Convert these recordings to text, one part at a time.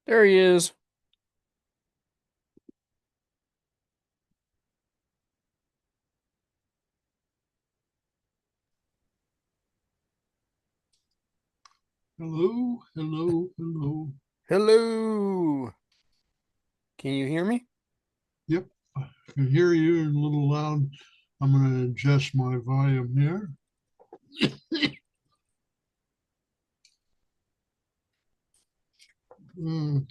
There he is. Hello, hello, hello. Hello. Can you hear me? Yep, I can hear you a little loud. I'm going to adjust my volume here. Okay.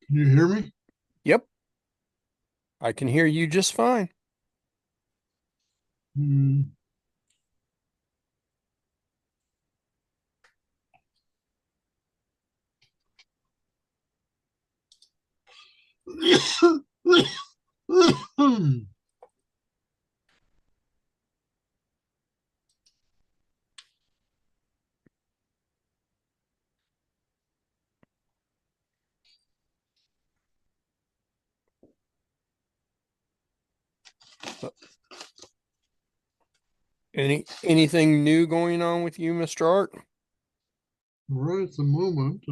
Can you hear me? Yep, I can hear you just fine. Hmm. Anything new going on with you, Mr. Art? Right at the moment,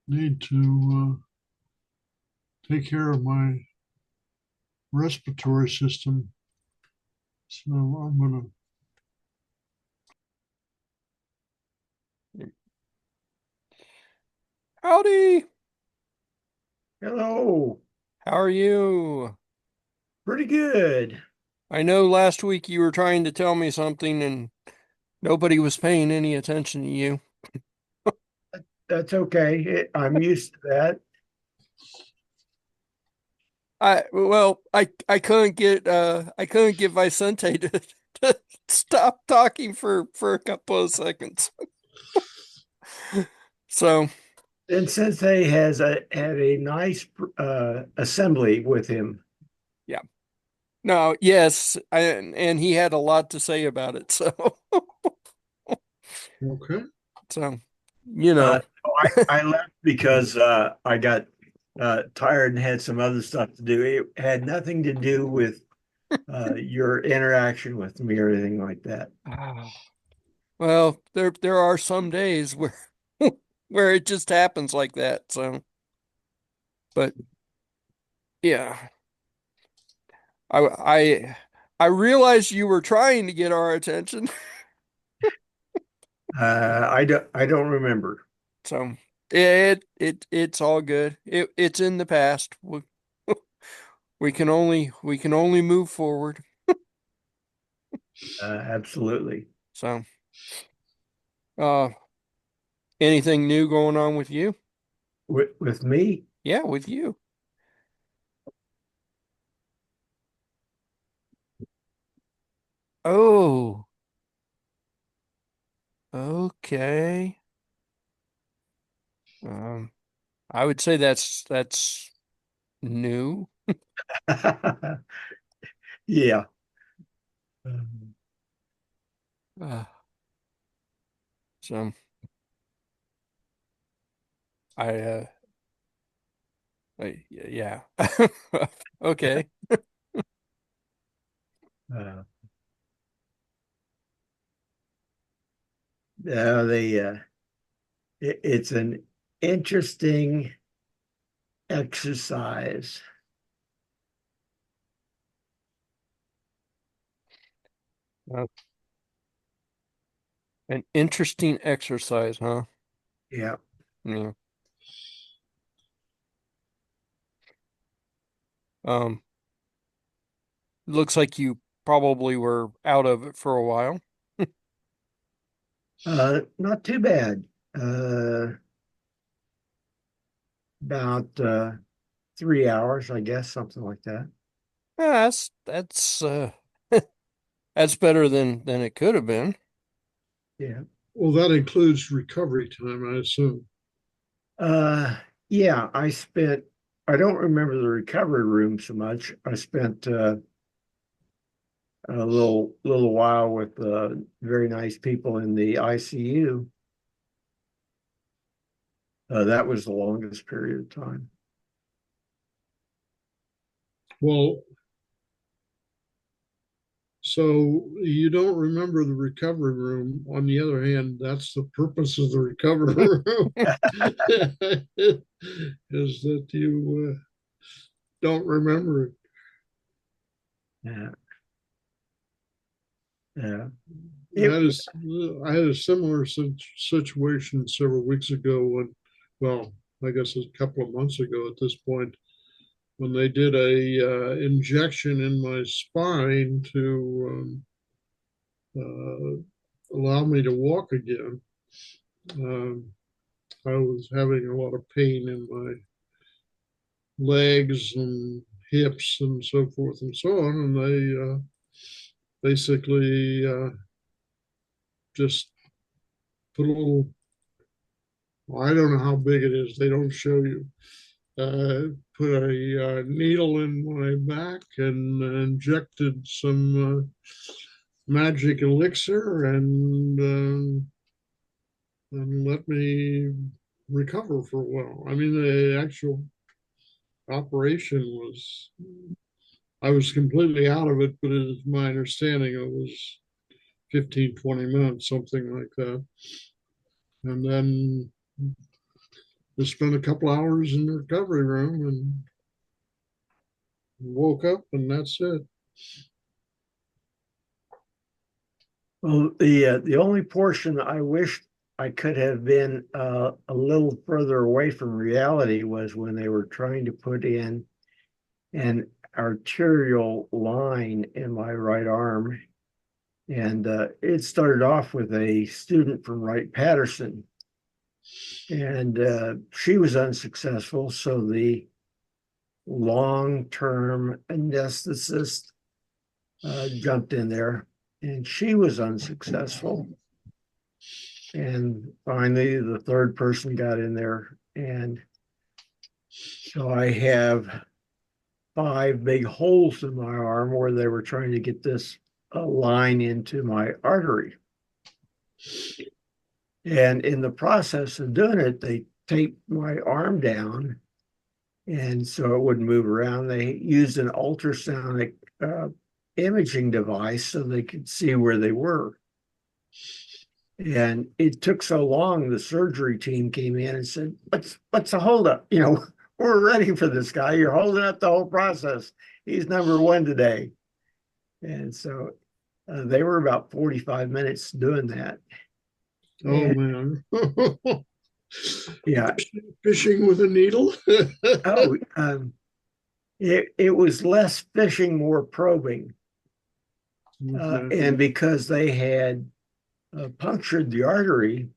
need to take care of my respiratory system. So I'm going Howdy. Hello. How are you? Pretty good. I know last week you were trying to tell me something and nobody was paying any attention to you. That's okay. I'm used to that. I I couldn't get Vicente to stop talking for a couple of seconds. So And Sensei had a nice assembly with him. yeah. No, yes, and he had a lot to say about it. So to, okay. so you Uh, know. I left because I got tired and had some other stuff to do. It had nothing to do with your interaction with me or anything like that. Well, there are some days where where it just happens like that. So, but yeah, I I I realized you were trying to get our attention. I don't remember. So it's all good. It's in the past. We can only move forward. Absolutely. So, uh, anything new going on with you? With me, Yeah, with you. Oh, okay. Um, I would say that's new. yeah. Uh, so I yeah. Okay. Uh, they it's an interesting exercise. Uh, an interesting exercise, huh? Yeah. Yeah. Um, looks like you probably were out of it for a while. Not too bad. Uh, about 3 hours, I guess, something like that. Yeah, that's that's better than it could have been. Yeah. Well, that includes recovery time, I assume. Uh, yeah, I don't remember the recovery room so much. I spent a little while with very nice people in the ICU. That was the longest period of time. Well, So you don't remember the recovery room. On the other hand, that's the purpose of the recovery room, is that you don't remember it. Yeah. Yeah. That is, I had a similar situation several weeks ago when, well, I guess a couple of months ago at this point, when they did a injection in my spine to allow me to walk again. Um, I was having a lot of pain in my legs and hips and so forth and so on, and they basically just put a little, I don't know how big it is. They don't show you. Put a needle in my back and injected some magic elixir and let me recover for a while. I mean, the actual operation was, I was completely out of it, but it is my understanding it was 15, 20 minutes, something like that. And then just spent a couple hours in the recovery room and woke up, and that's it. Well, the only portion I wish I could have been a little further away from reality was when they were trying to put in an arterial line in my right arm. And it started off with a student from Wright-Patterson, and she was unsuccessful. So the long-term anesthetist jumped in there, and she was unsuccessful. And finally, the third person got in there. And so I have 5 big holes in my arm where they were trying to get this line into my artery. And in the process of doing it, they taped my arm down. And so it wouldn't move around. They used an ultrasonic imaging device so they could see where they were. And it took so long, the surgery team came in and said, what's the holdup? You know, we're ready for this guy. You're holding up the whole process. He's number 1 today. And so they were about 45 minutes doing that. Oh, And, man. yeah. Fishing with a needle? Oh, it was less fishing, more probing. And because they had punctured the artery,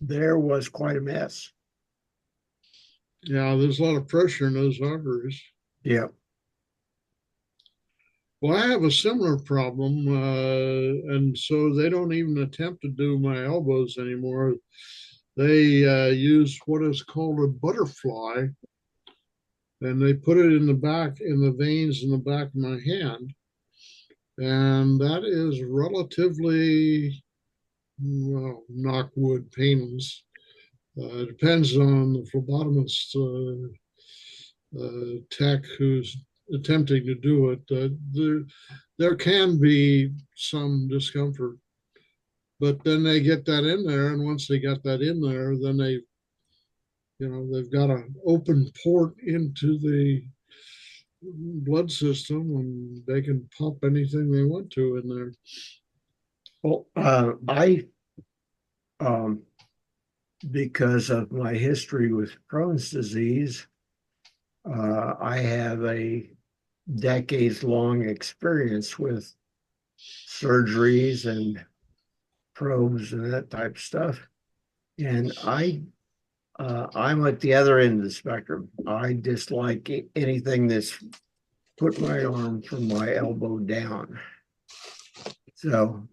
there was quite a mess. Yeah, there's a lot of pressure in those arteries. Yeah. Well, I have a similar problem, and so they don't even attempt to do my elbows anymore. They use what is called a butterfly, and they put it in the back, in the veins in the back of my hand. And that is relatively, well, knock wood, painless. It depends on the phlebotomist tech who's attempting to do it. There can be some discomfort, but then they get that in there, and once they got that in there, then they've got an open port into the blood system, and they can pump anything they want to in there. Well, um, because of my history with Crohn's disease, I have a decades-long experience with surgeries and probes and that type of stuff. And I'm at the other end of the spectrum. I dislike anything that's put my arm from my elbow down. So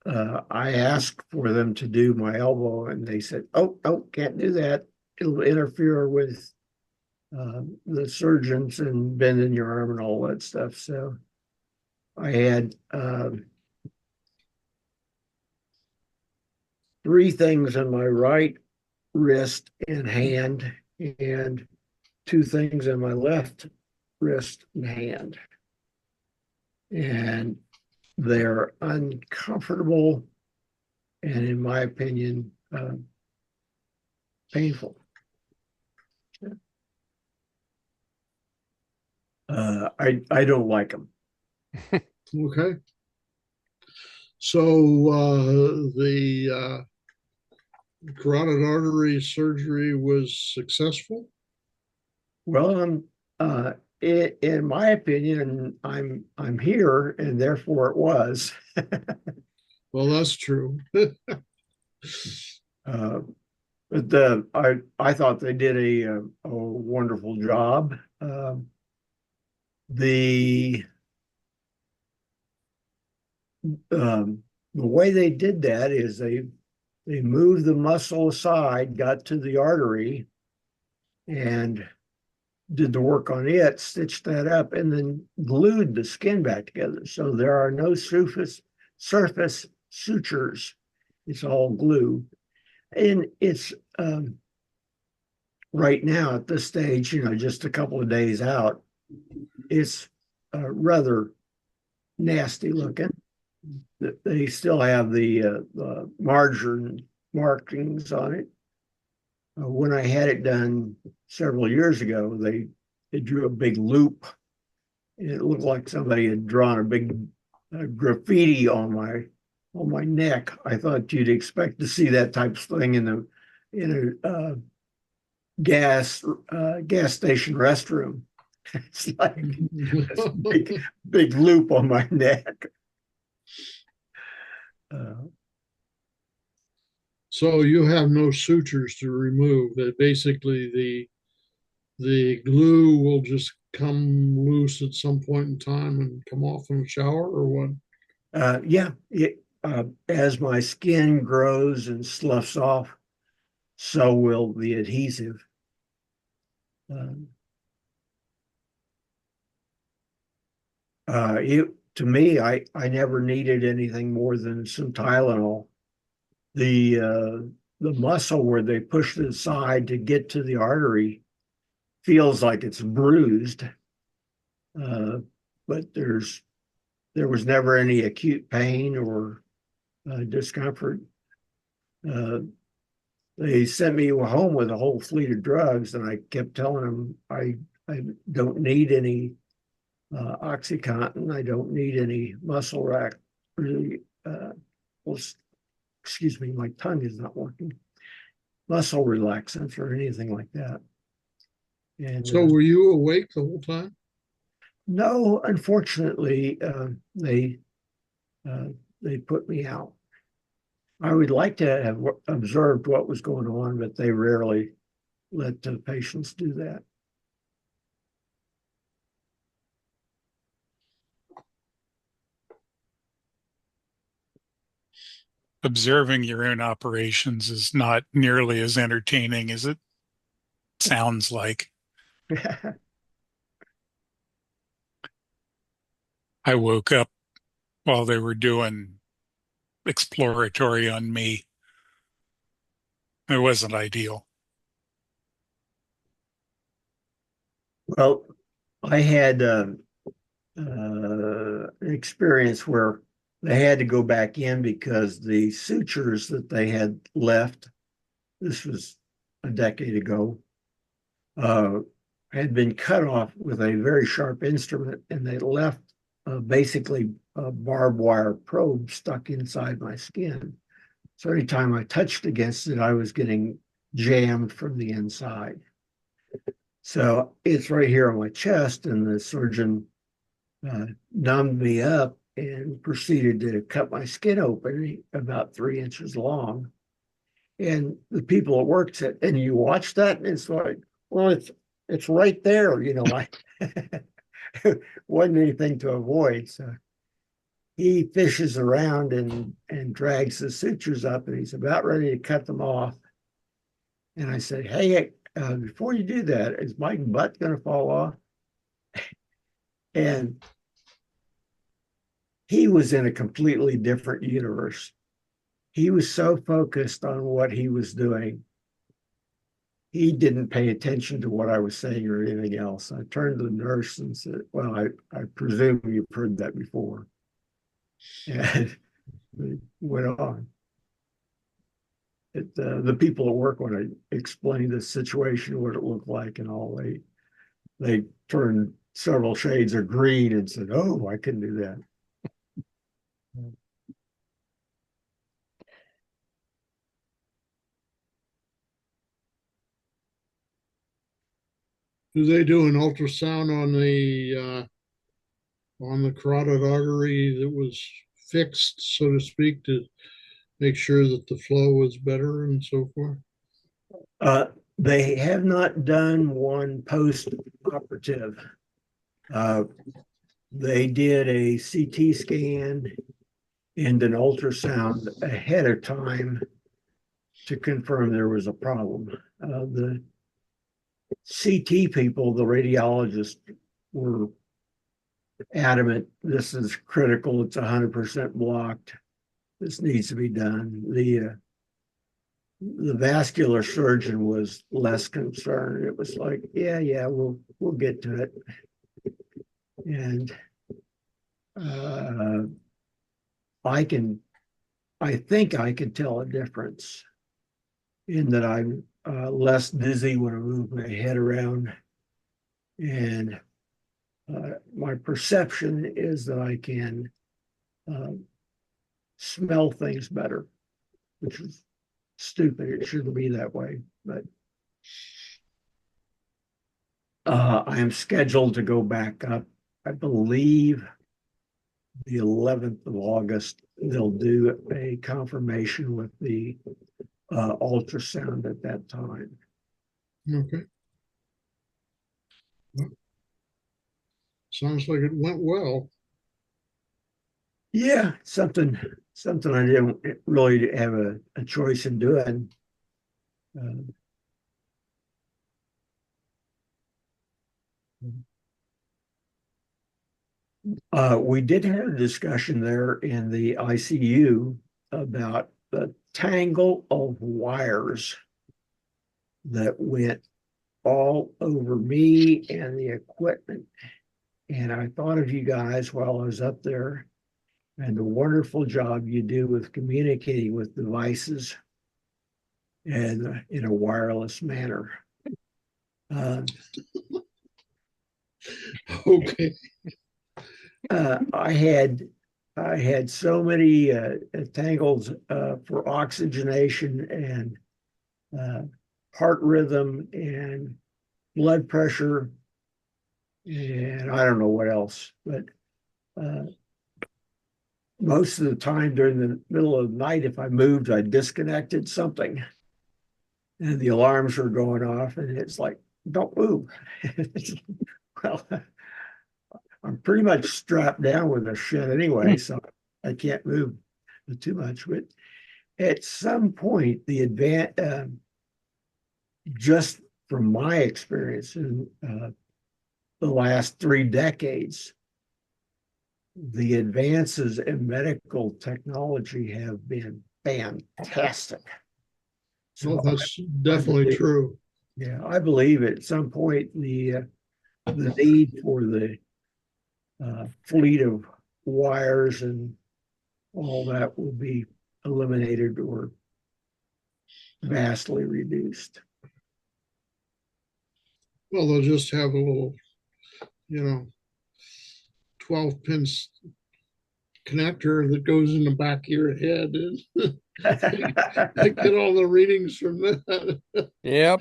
I asked for them to do my elbow, and they said, "Oh, can't do that. It'll interfere with the surgeons and bending your arm and all that stuff." So I had 3 things in my right wrist and hand, and 2 things in my left wrist and hand. and they're uncomfortable and, in my opinion, painful. I don't like them. Okay. So the carotid artery surgery was successful. Well, in my opinion, I'm here, and therefore it was. Well, that's true. uh, but I thought they did a wonderful job. The the way they did that is they moved the muscle aside, got to the artery, and did the work on it, stitched that up, and then glued the skin back together. So there are no surface sutures. It's all glue. And it's right now at this stage, just a couple of days out, it's rather nasty looking. They still have the margarine markings on it. When I had it done several years ago, they drew a big loop. It looked like somebody had drawn a big graffiti on my neck. I thought you'd expect to see that type of thing in a gas station restroom. It's like this big loop on my neck. So you have no sutures to remove. That basically the glue will just come loose at some point in time and come off in the shower, or what? Yeah, as my skin grows and sloughs off, so will the adhesive. Um, to me, I never needed anything more than some Tylenol. The muscle where they push it aside to get to the artery feels like it's bruised, uh, but there was never any acute pain or discomfort. Uh, they sent me home with a whole fleet of drugs, and I kept telling them I don't need any OxyContin. I don't need any muscle rack. Really, well, excuse me, my tongue is not working. Muscle relaxants or anything like that. And So were you awake the whole time? no, unfortunately, uh, they put me out. I would like to have observed what was going on, but they rarely let the patients do that. Observing your own operations is not nearly as entertaining as it sounds like. I woke up while they were doing exploratory on me. It wasn't ideal. Well, I had an experience where they had to go back in because the sutures that they had left, this was a decade ago, uh, had been cut off with a very sharp instrument, and they left basically a barbed wire probe stuck inside my skin. So every time I touched against it, I was getting jammed from the inside. So it's right here on my chest, and the surgeon numbed me up and proceeded to cut my skin open about 3 inches long. And the people at work said, "And you watch that?" And it's like, well, it's right there, like wasn't anything to avoid. So he fishes around and drags the sutures up, and he's about ready to cut them off. And I said, "Hey, before you do that, is my butt going to fall off?" And he was in a completely different universe. He was so focused on what he was doing. he didn't pay attention to what I was saying or anything else. I turned to the nurse and said, well, I presume you've heard that before. And we went on. The people at work, when I explained the situation, what it looked like and all, they turned several shades of green and said, oh, I couldn't do that. Do they do an ultrasound on the carotid artery that was fixed, so to speak, to make sure that the flow was better and so forth? Uh, they have not done one post-operative. They did a CT scan and an ultrasound ahead of time to confirm there was a problem. The CT people, the radiologists, were adamant this is critical, it's 100% blocked, this needs to be done. The vascular surgeon was less concerned. It was like, yeah, we'll get to it. And I think I can tell a difference in that I'm less dizzy when I move my head around, and my perception is that I can smell things better, which is stupid. It shouldn't be that way, but I am scheduled to go back up. I believe the 11th of August. They'll do a confirmation with the ultrasound at that time. Okay. Well, sounds like it went well. Yeah, something I didn't really have a choice in doing. We did have a discussion there in the ICU about the tangle of wires that went all over me and the equipment. And I thought of you guys while I was up there and the wonderful job you do with communicating with devices and in a wireless manner. Okay. I had so many tangles for oxygenation and heart rhythm and blood pressure, and I don't know what else. But most of the time during the middle of the night, if I moved, I disconnected something, and the alarms were going off, and it's like, don't move. Well, I'm pretty much strapped down with this shit anyway, so I can't move too much. But at some point, just from my experience in the last 3 decades, the advances in medical technology have been fantastic. So So that's definitely true. Yeah, I believe at some point the need for the fleet of wires and all that will be eliminated or vastly reduced. Well, they'll just have a little, 12 pin connector that goes in the back of your head, and I get all the readings from that. Yep.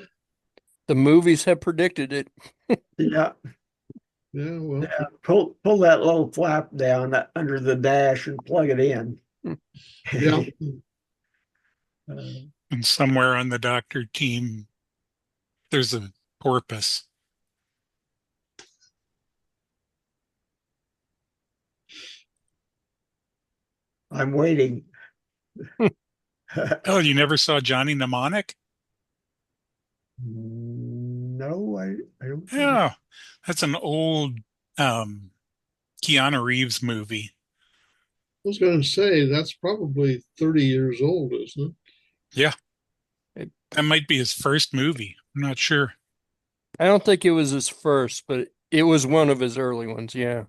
The movies have predicted it. Yeah, Yeah, well, yeah. Pull that little flap down under the dash and plug it in. yeah. And somewhere on the doctor team, there's a porpoise. I'm waiting. Oh, you never saw Johnny Mnemonic? No, I don't think. Yeah, that's an old Keanu Reeves movie. I was going to say that's probably 30 years old, isn't it? Yeah, It, That might be his first movie. I'm not sure. I don't think it was his first, but it was one of his early ones. Yeah.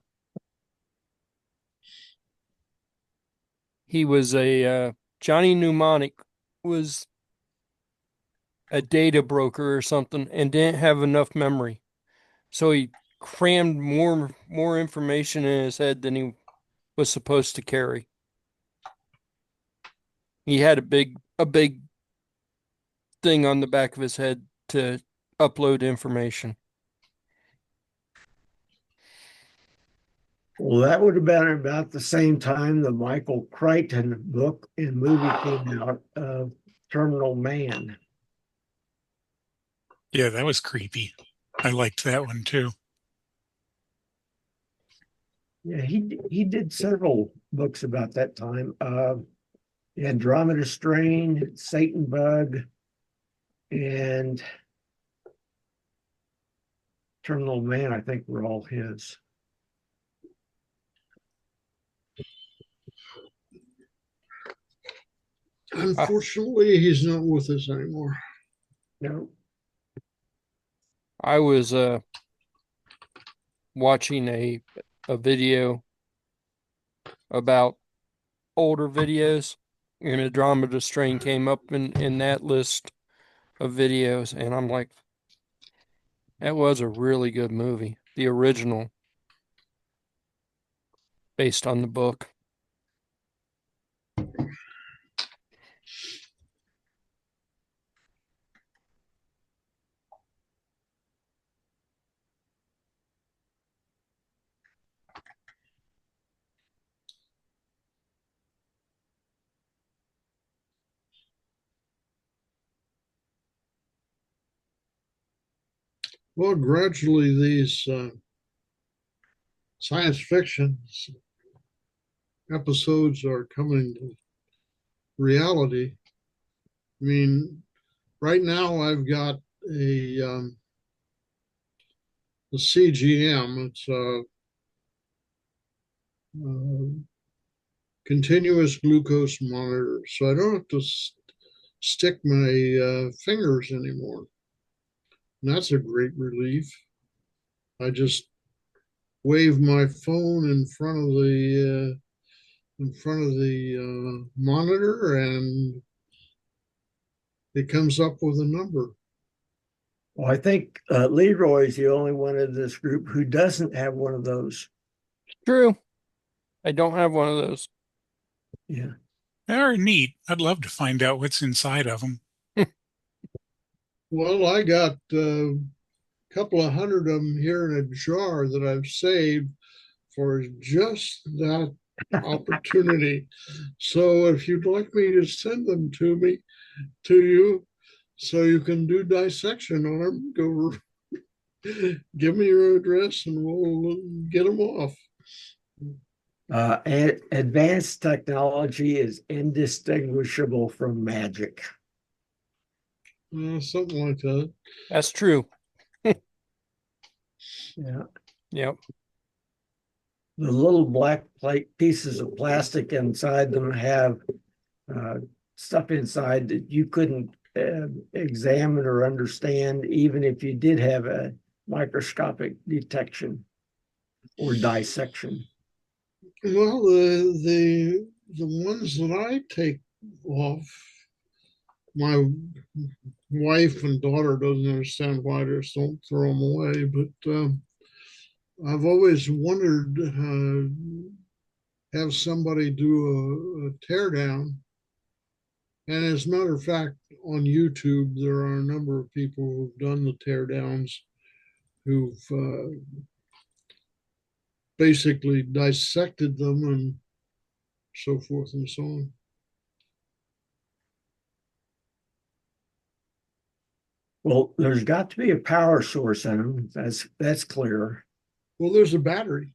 He was Johnny Mnemonic was a data broker or something and didn't have enough memory. So he crammed more information in his head than he was supposed to carry. He had a big thing on the back of his head to upload information. Well, that would have been about the same time the Michael Crichton book and movie came out of Terminal Man. Yeah, that was creepy. I liked that one too. Yeah, he did several books about that time. Andromeda Strain, Satan Bug, and Terminal Man, I think were all his. I, Unfortunately, he's not with us anymore. No, I was watching a video about older videos, and Andromeda Strain came up in that list of videos, and I'm like, that was a really good movie, the original, based on the book. Well, gradually these science fiction episodes are coming to reality. I mean, right now I've got a CGM. It's a continuous glucose monitor, so I don't have to stick my fingers anymore. And that's a great relief. I just wave my phone in front of the monitor, and it comes up with a number. well, I think Leroy's the only one in this group who doesn't have one of those. True. I don't have one of those. Yeah. They're neat. I'd love to find out what's inside of them. Well, I got a couple of hundred of them here in a jar that I've saved for just that opportunity. So if you'd like me to send them to you so you can do dissection on them, go give me your address and we'll get them off. Advanced technology is indistinguishable from magic. Something like that. That's true. Yeah. Yep. The little black plate pieces of plastic inside them have uh, stuff inside that you couldn't examine or understand, even if you did have a microscopic detection or dissection. Well, the ones that I take off, my wife and daughter doesn't understand why I just don't throw them away, but I've always wondered have somebody do a tear down. And as a matter of fact, on YouTube, there are a number of people who've done the tear downs who've basically dissected them and so forth and so on. Well, there's got to be a power source in them. That's clear. Well, there's a battery.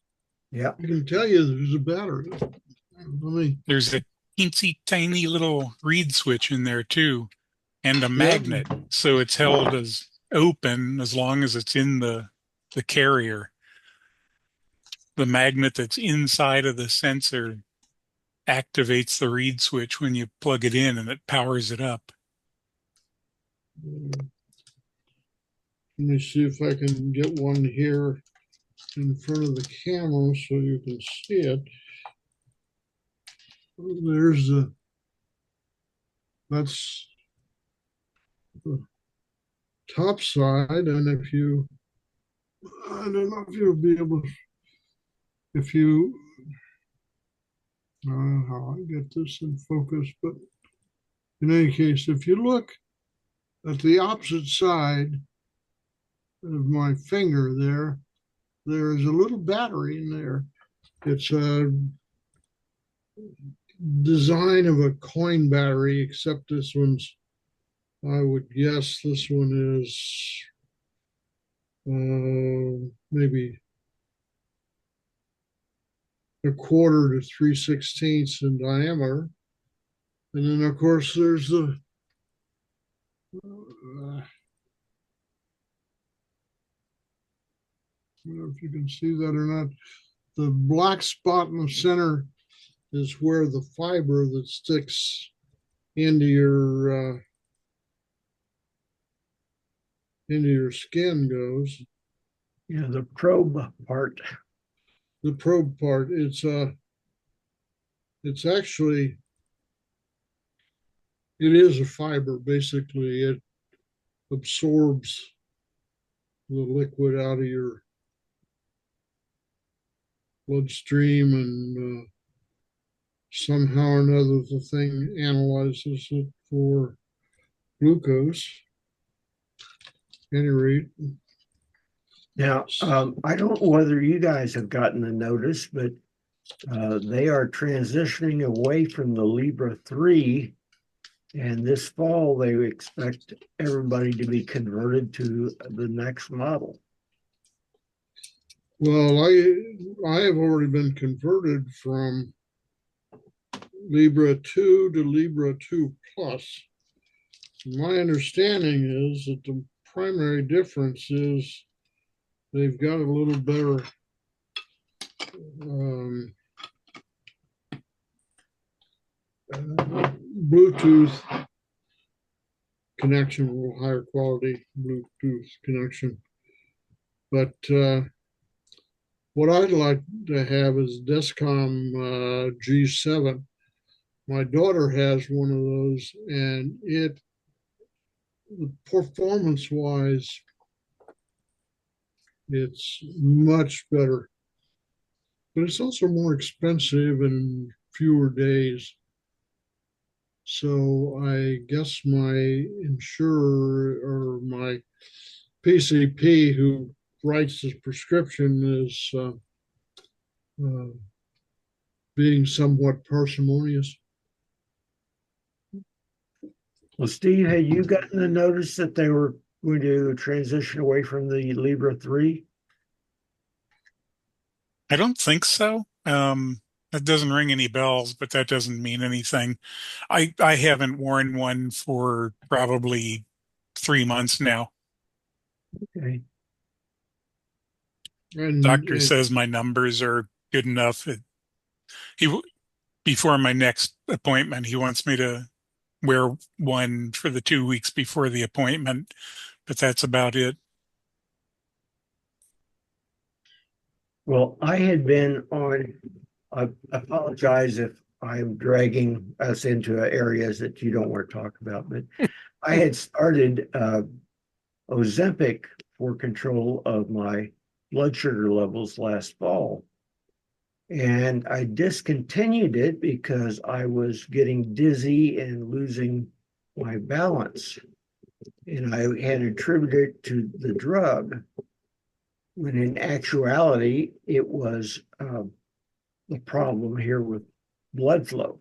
Yeah. I can tell you there's a battery. I mean, There's a teensy tiny little reed switch in there too, and a yep. magnet. So it's held as open as long as it's in the carrier. The magnet that's inside of the sensor activates the reed switch when you plug it in and it powers it up. Let me see if I can get one here in front of the camera so you can see it. There's that's the top side, and if you, I don't know if you'll be able, if you, how I get this in focus, but in any case, if you look at the opposite side of my finger there, there is a little battery in there. It's a design of a coin battery, except this one's, I would guess this one is maybe a quarter to 3/16 in diameter. And then, of course, there's the I don't know if you can see that or not. The black spot in the center is where the fiber that sticks into your skin goes. Yeah, the probe part. The probe part. It's actually, it is a fiber. Basically, it absorbs the liquid out of your bloodstream, and somehow or another the thing analyzes it for glucose. At any rate, Now, I don't know whether you guys have gotten the notice, but they are transitioning away from the Libra 3. And this fall, they expect everybody to be converted to the next model. well, I have already been converted from Libra 2 to Libra 2 Plus. My understanding is that the primary difference is they've got a little better Bluetooth connection, a little higher quality Bluetooth connection. But what I'd like to have is Descom G7. My daughter has one of those, and performance-wise, it's much better. But it's also more expensive and fewer days. So I guess my insurer or my PCP who writes this prescription is being somewhat parsimonious. Well, Steve, had you gotten the notice that they were going to transition away from the Libra 3? I don't think so. That doesn't ring any bells, but that doesn't mean anything. I haven't worn one for probably 3 months now. Okay. Doctor says my numbers are good enough. He before my next appointment, he wants me to wear one for the 2 weeks before the appointment, but that's about it. Well, I had been on, I apologize if I'm dragging us into areas that you don't want to talk about, but I had started Ozempic for control of my blood sugar levels last fall. And I discontinued it because I was getting dizzy and losing my balance. And I had attributed it to the drug, when in actuality, it was the problem here with blood flow.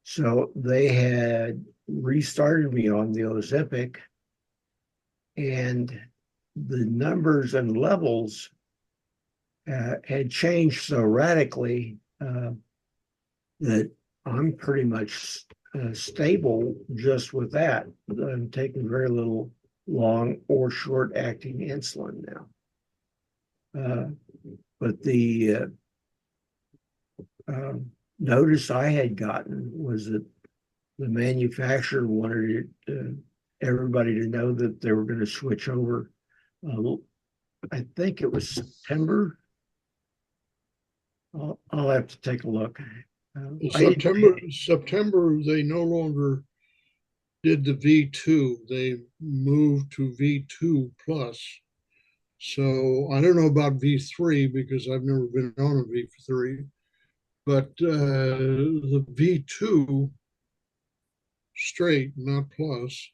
So they had restarted me on the Ozempic, and the numbers and levels had changed so radically that I'm pretty much stable just with that. I'm taking very little long or short acting insulin now. But the notice I had gotten was that the manufacturer wanted it everybody to know that they were going to switch over. I think it was September. I'll have to take a look. September, they no longer did the V2. They moved to V2 plus. So I don't know about V3 because I've never been on a V3, but the V2 straight, not plus,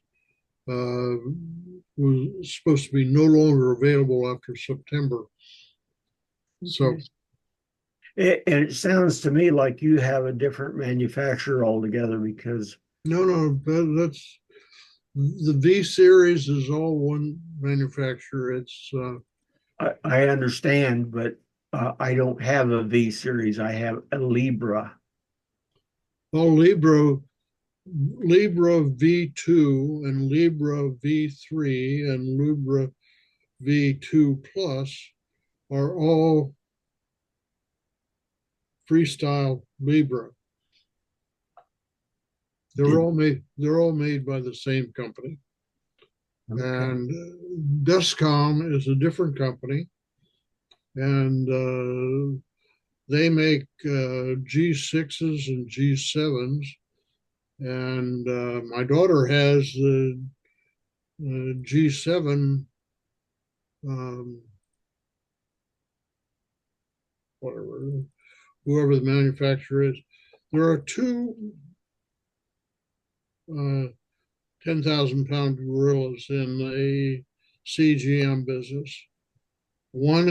was supposed to be no longer available after September. So, and it sounds to me like you have a different manufacturer altogether because no, that's the V series is all one manufacturer. It's I understand, but I don't have a V series. I have a Libra. all Libra V2 and Libra V3 and Libra V2 Plus are all freestyle Libra. They're all made by the same company. Okay. And Descom is a different company, and they make G6s and G7s. And my daughter has the G7, whatever, whoever the manufacturer is. There are two 10,000-pound gorillas in the CGM business. One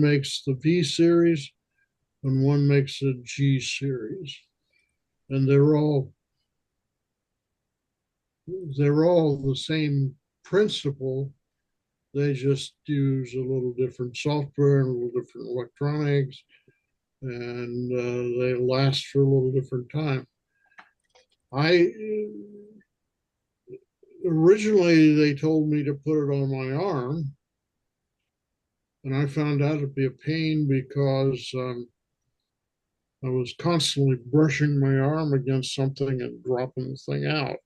makes the V series and one makes the G series. And they're all the same principle. They just use a little different software and a little different electronics, and they last for a little different time. Originally they told me to put it on my arm, and I found out it'd be a pain because I was constantly brushing my arm against something and dropping the thing out.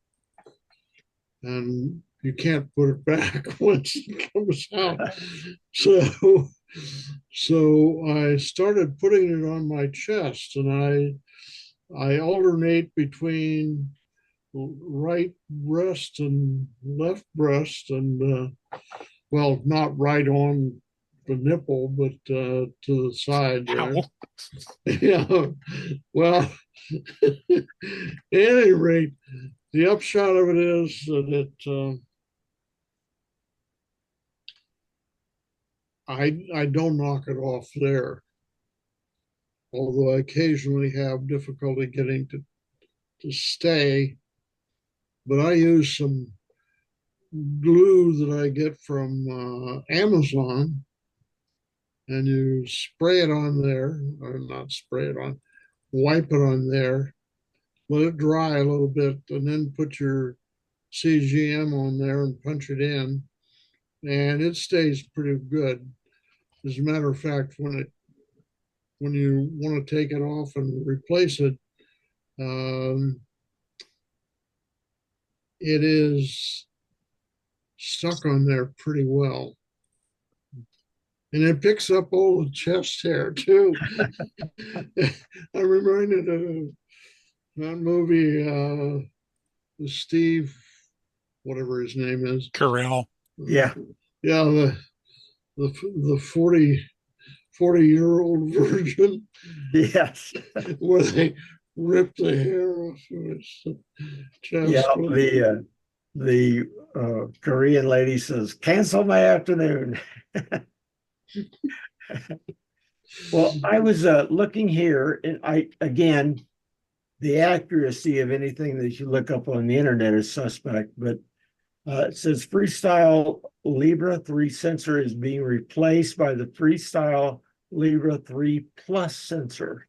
And you can't put it back once it comes out. So I started putting it on my chest, and I alternate between right breast and left breast, and well, not right on the nipple, but to the side there. Yeah. Well, at any rate, the upshot of it is that I don't knock it off there, although I occasionally have difficulty getting to stay. But I use some glue that I get from Amazon, and you spray it on there, or not spray it on, wipe it on there, let it dry a little bit, and then put your CGM on there and punch it in, and it stays pretty good. As a matter of fact, when you want to take it off and replace it, it is stuck on there pretty well. And it picks up all the chest hair too. I'm reminded of that movie, Steve, whatever his name is. Carell. Yeah. Yeah, the 40-year-old virgin. Yes. Where they rip the hair off of his chest. Yeah, the Korean lady says, "Cancel my afternoon." Well, I was looking here, and the accuracy of anything that you look up on the internet is suspect, but it says Freestyle Libra 3 sensor is being replaced by the Freestyle Libra 3 Plus sensor.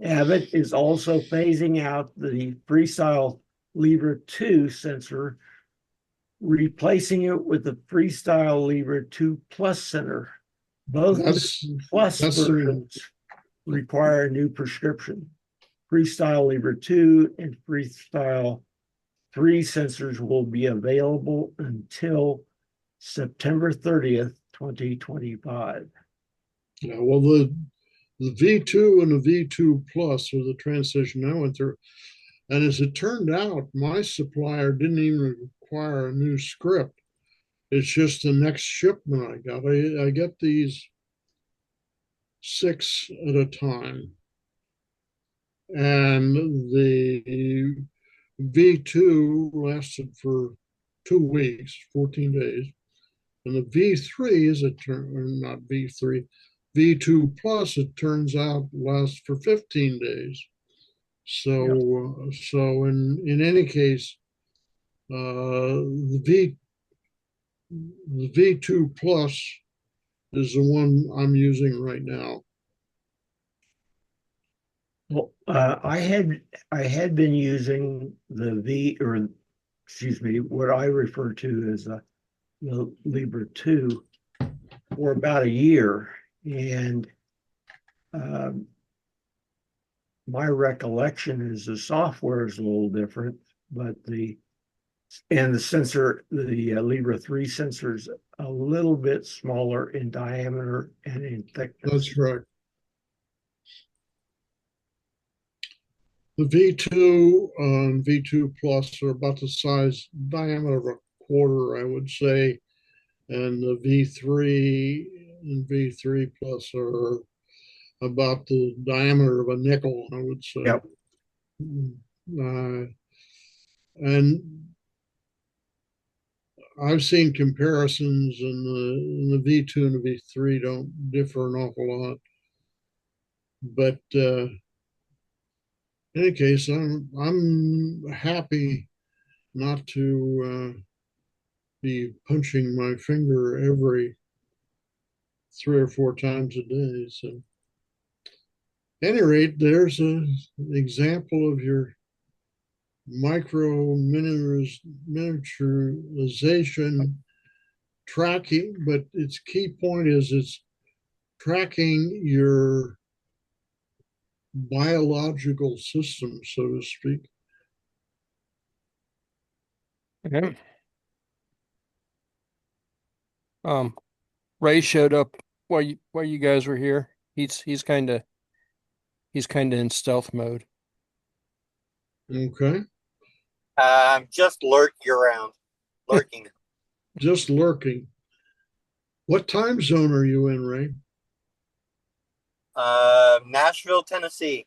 Abbott is also phasing out the Freestyle Libra 2 sensor, replacing it with the Freestyle Libra 2 Plus sensor. Both Plus versions require a new prescription. Freestyle Libra 2 and Freestyle 3 sensors will be available until September 30th, 2025. Yeah, well, the V2 and the V2 Plus are the transition I went through. And as it turned out, my supplier didn't even require a new script. It's just the next shipment I got. I get these 6 at a time. And the V2 lasted for 2 weeks, 14 days. And the V3 is a turn, or not V3, V2 Plus, it turns out lasts for 15 days. Yep. So in any case, the V2 Plus is the one I'm using right now. Well, I had been using the V, or excuse me, what I refer to as the Libra 2 for about a year, and um, my recollection is the software is a little different, but the sensor, the Libra 3 sensor is a little bit smaller in diameter and in thickness. That's right. The V2 and V2 Plus are about the size, diameter of a quarter, I would say. And the V3 and V3 Plus are about the diameter of a nickel, I would say. Yep. Uh, and I've seen comparisons, and the V2 and the V3 don't differ an awful lot. But in any case, I'm happy not to be punching my finger every 3 or 4 times a day. So, at any rate, there's an example of your miniaturization tracking, but its key point is it's tracking your biological system, so to speak. Yeah. Ray showed up while you guys were here. He's kind of in stealth mode. Okay. Just lurking around, lurking. Just lurking. What time zone are you in, Ray? Nashville, Tennessee.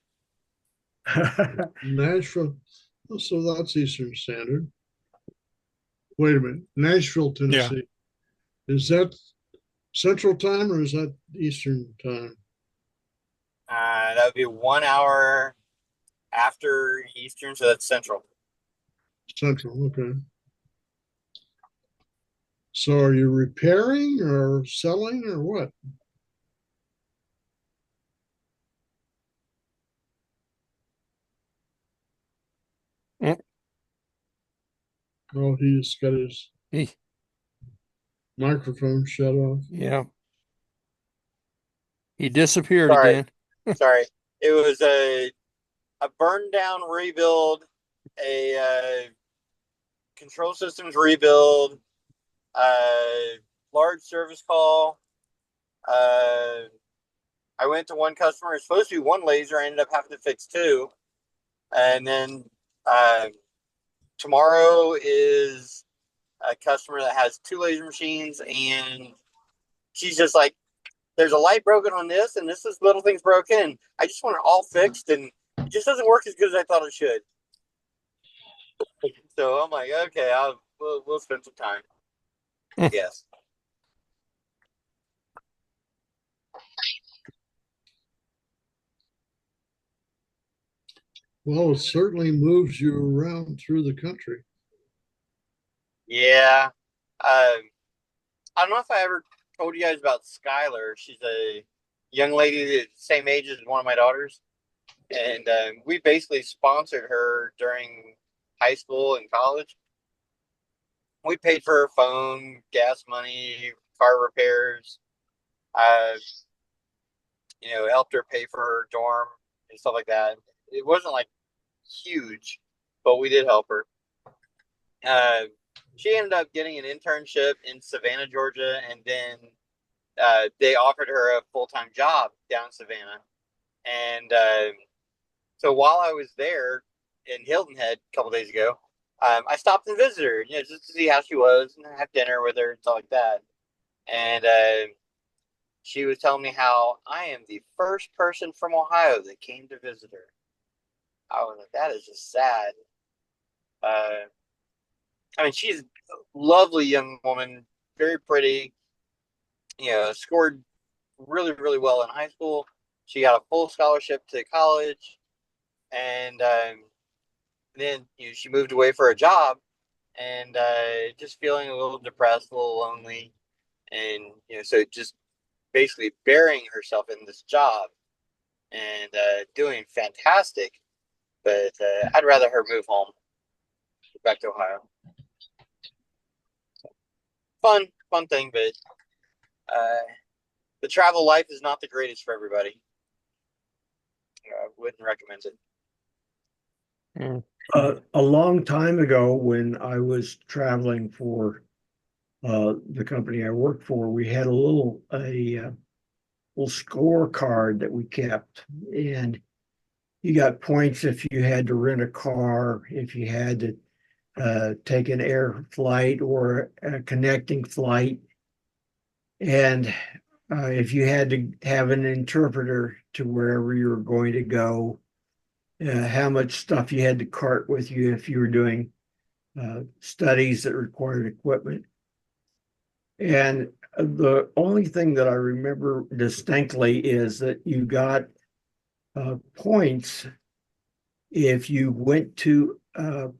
Nashville. Oh, so that's Eastern Standard. Wait a minute. Nashville, Yeah. Tennessee. Is that Central Time or is that Eastern Time? That would be 1 hour after Eastern, so that's Central. Central, okay. So are you repairing or selling or what? Mm. Oh, he's got his He, microphone shut off. yeah, he disappeared Sorry, again. sorry. It was a burn down rebuild, a control systems rebuild, large service call. I went to one customer. It's supposed to be one laser. I ended up having to fix two. And then tomorrow is a customer that has two laser machines, and she's just like, there's a light broken on this, and this little thing's broken, and I just want it all fixed, and it just doesn't work as good as I thought it should. So I'm like, okay, we'll spend some time. Yes. Well, it certainly moves you around through the country. Yeah. I don't know if I ever told you guys about Skylar. She's a young lady the same age as one of my daughters. And we basically sponsored her during high school and college. We paid for her phone, gas money, car repairs. Uh, helped her pay for her dorm and stuff like that. It wasn't like huge, but we did help her. she ended up getting an internship in Savannah, Georgia, and then they offered her a full-time job down in Savannah. And so while I was there in Hilton Head a couple days ago, I stopped and visited her, just to see how she was and have dinner with her and stuff like that. And she was telling me how I am the first person from Ohio that came to visit her. I was like, that is just sad. Uh, I mean, she's a lovely young woman, very pretty. Scored really, really well in high school. She got a full scholarship to college, and then she moved away for a job, and just feeling a little depressed, a little lonely, and so just basically burying herself in this job and doing fantastic. But I'd rather her move home, back to Ohio. Fun thing, but the travel life is not the greatest for everybody. I wouldn't recommend it. A long time ago, when I was traveling for the company I worked for, we had a little scorecard that we kept, and you got points if you had to rent a car, if you had to take an air flight or a connecting flight, and if you had to have an interpreter to wherever you were going to go, how much stuff you had to cart with you if you were doing studies that required equipment. And the only thing that I remember distinctly is that you got points if you went to a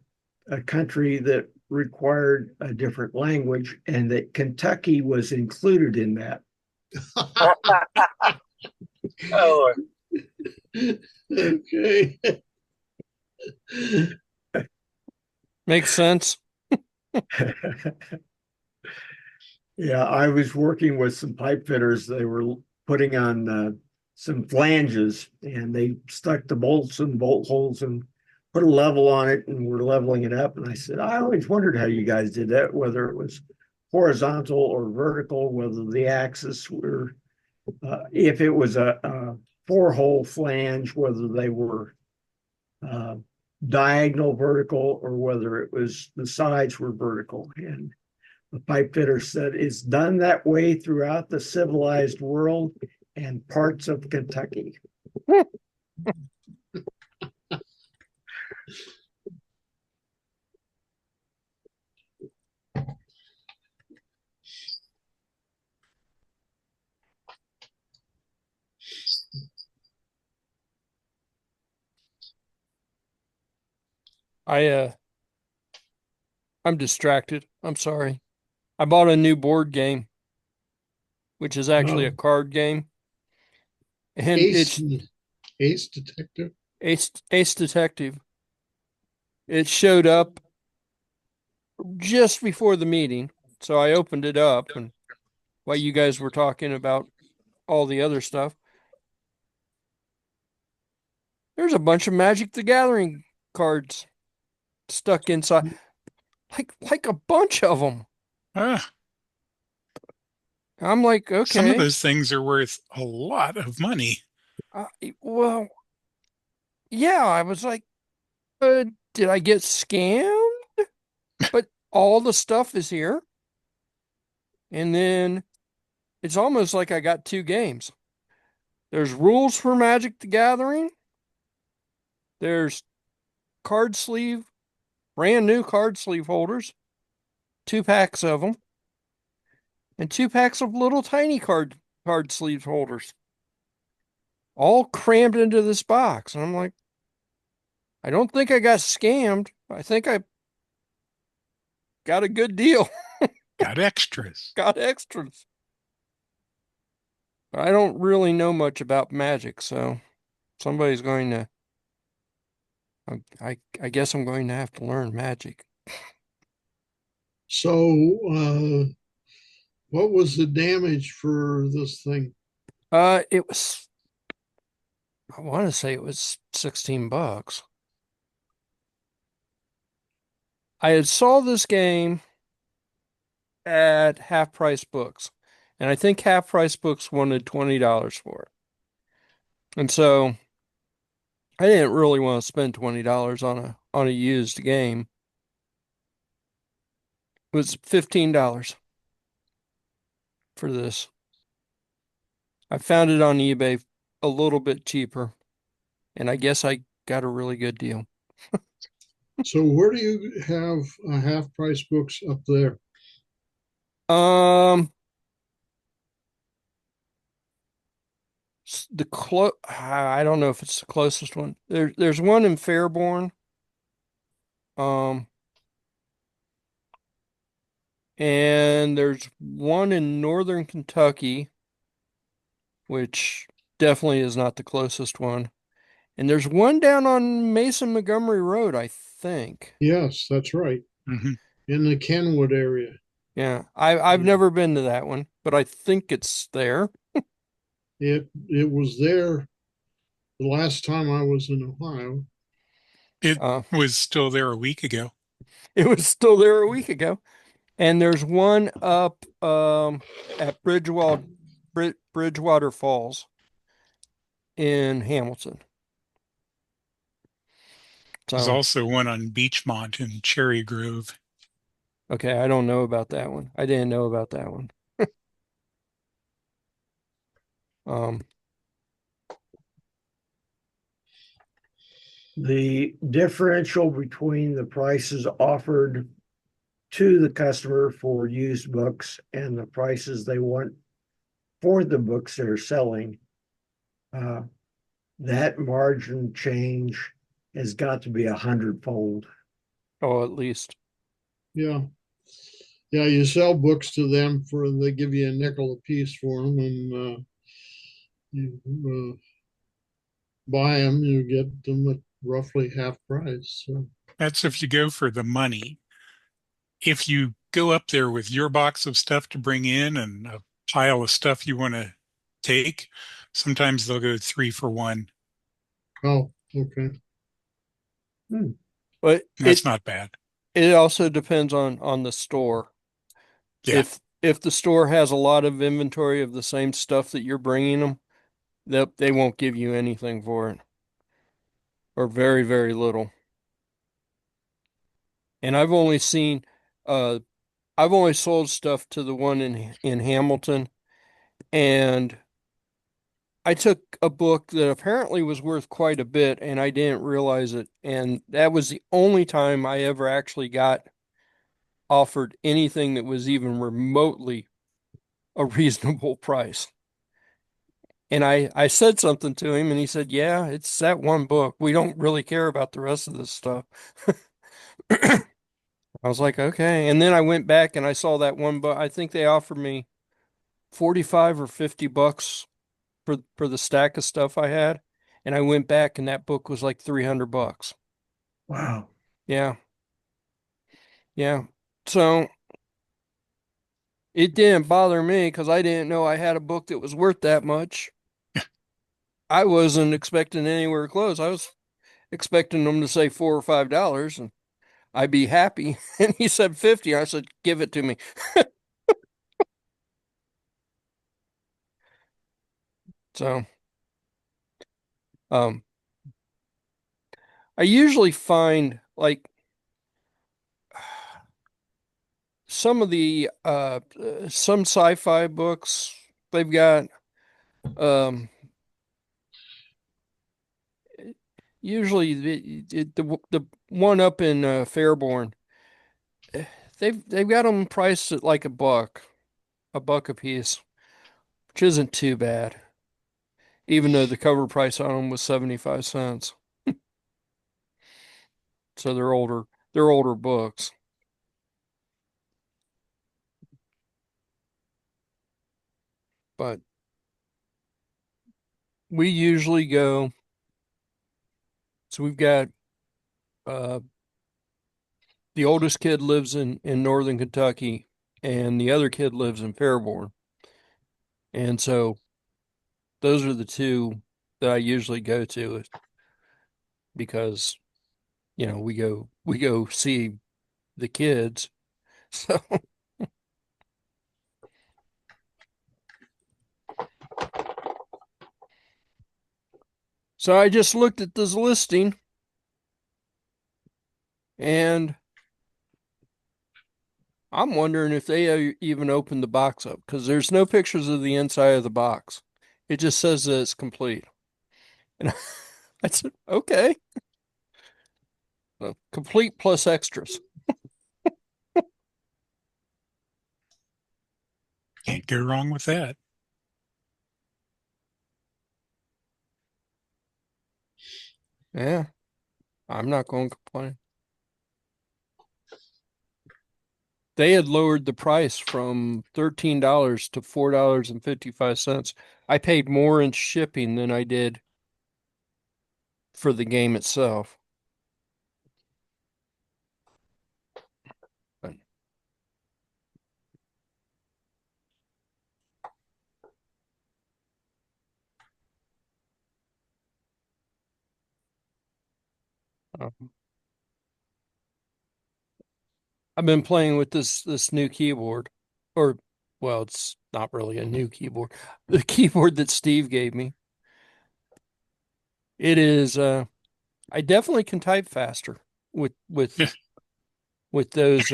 country that required a different language, and that Kentucky was included in that. Oh, Okay. Makes sense. Yeah, I was working with some pipe fitters. They were putting on some flanges, and they stuck the bolts and bolt holes and put a level on it, and we're leveling it up. And I said, I always wondered how you guys did that, whether it was horizontal or vertical, whether the axis were, if it was a four-hole flange, whether they were diagonal vertical or whether it was the sides were vertical. And the pipe fitter said it's done that way throughout the civilized world and parts of Kentucky. I'm distracted. I'm sorry. I bought a new board game, which is actually a card game. And Ace, it's Ace Detective. Ace Detective. It showed up just before the meeting. So I opened it up, and while you guys were talking about all the other stuff, there's a bunch of Magic the Gathering cards stuck inside, like a bunch of them. Ah, I'm like, some of okay, those things are worth a lot of money. uh, well, yeah. I was like, did I get scammed? But all the stuff is here, and then it's almost like I got two games. There's rules for Magic the Gathering. There's card sleeve, brand new card sleeve holders, 2 packs of them, and 2 packs of little tiny card sleeve holders, all crammed into this box. And I'm like, I don't think I got scammed. I think I got a good deal, Got extras. got extras. But I don't really know much about Magic, so somebody's going to. I guess I'm going to have to learn Magic. So, what was the damage for this thing? It was. I want to say it was $16. I had saw this game at Half Price Books, and I think Half Price Books wanted $20 for it. And so I didn't really want to spend $20 on a used game. It was $15 for this. I found it on eBay a little bit cheaper, and I guess I got a really good deal. So where do you have half price books up there? Um, I don't know if it's the closest one. There's one in Fairborn. Um, and there's one in Northern Kentucky, which definitely is not the closest one. And there's one down on Mason Montgomery Road, I think. Yes, that's right. Hmm. In the Kenwood area. Yeah, I've Yeah. never been to that one, but I think it's there. It was there the last time I was in Ohio. It Uh, was still there a week ago. it was still there a week ago. And there's one up at Bridgewater Falls in Hamilton. There's So, also one on Beachmont in Cherry Grove. okay, I don't know about that one. I didn't know about that one. Um, The differential between the prices offered to the customer for used books and the prices they want for the books they're selling, uh, that margin change has got to be 100-fold. oh, at least. Yeah. Yeah, you sell books to them for they give you a nickel a piece for them, and you buy them, you get them at roughly half price. So, That's if you go for the money. If you go up there with your box of stuff to bring in and a pile of stuff you want to take, sometimes they'll go 3 for 1. oh, okay. Hmm. But That's not bad. it also depends on the store. Yeah. If the store has a lot of inventory of the same stuff that you're bringing them, they won't give you anything for it, or very, very little. And uh I've only sold stuff to the one in Hamilton, and I took a book that apparently was worth quite a bit, and I didn't realize it. And that was the only time I ever actually got offered anything that was even remotely a reasonable price. And I said something to him, and he said, "Yeah, it's that one book. We don't really care about the rest of this stuff." I was like, "Okay." And then I went back and I saw that one book. I think they offered me 45 or $50 for the stack of stuff I had. And I went back and that book was like $300. Wow. Yeah. Yeah. So it didn't bother me because I didn't know I had a book that was worth that much. I wasn't expecting anywhere close. I was expecting them to say $4 or $5 and I'd be happy. And he said 50. I said, give it to me. So, um, I usually find like some of the some sci-fi books, they've got um usually the one up in Fairborn, they've got them priced at like a buck a piece, which isn't too bad, even though the cover price on them was 75 cents. So they're older books. But we usually go, so we've got uh the oldest kid lives in Northern Kentucky and the other kid lives in Fairborn. And so those are the two that I usually go to because, we go see the kids. So, so I just looked at this listing and I'm wondering if they even opened the box up because there's no pictures of the inside of the box. It just says that it's complete. And I said, okay, well, complete plus extras. Can't go wrong with that. Yeah, I'm not going to complain. They had lowered the price from $13 to $4.55. I paid more in shipping than I did for the game itself. But, I've been playing with this new keyboard, or well, it's not really a new keyboard. The keyboard that Steve gave me. It is I definitely can type faster with Yeah. with those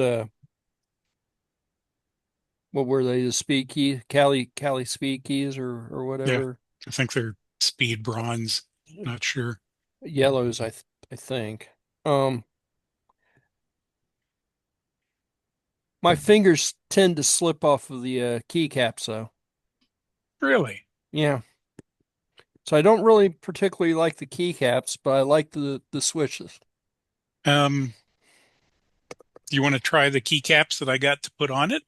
what were they, the speed key, Cali speed keys or Yeah. whatever. I think they're speed bronze. Not sure. Yellows, I think. Um my fingers tend to slip off of the keycaps though. Really? Yeah. So I don't really particularly like the keycaps, but I like the switches. Um, you want to try the keycaps that I got to put on it?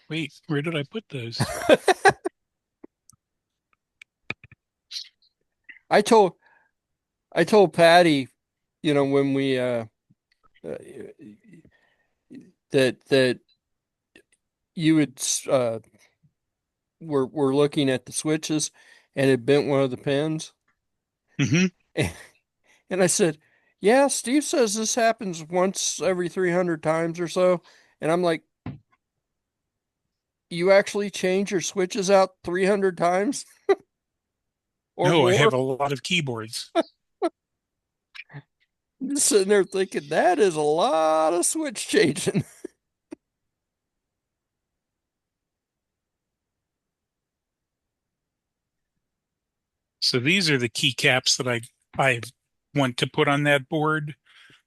Wait, where did I put those? I told I told Patty, when we uh that you would were looking at the switches and it bent one of the pins. Hmm. And I said, "Yeah, Steve says this happens once every 300 times or so." And I'm like, "You actually change your switches out 300 times or No, I have more?" a lot of keyboards. I'm just sitting there thinking that is a lot of switch changing. So these are the keycaps that I want to put on that board.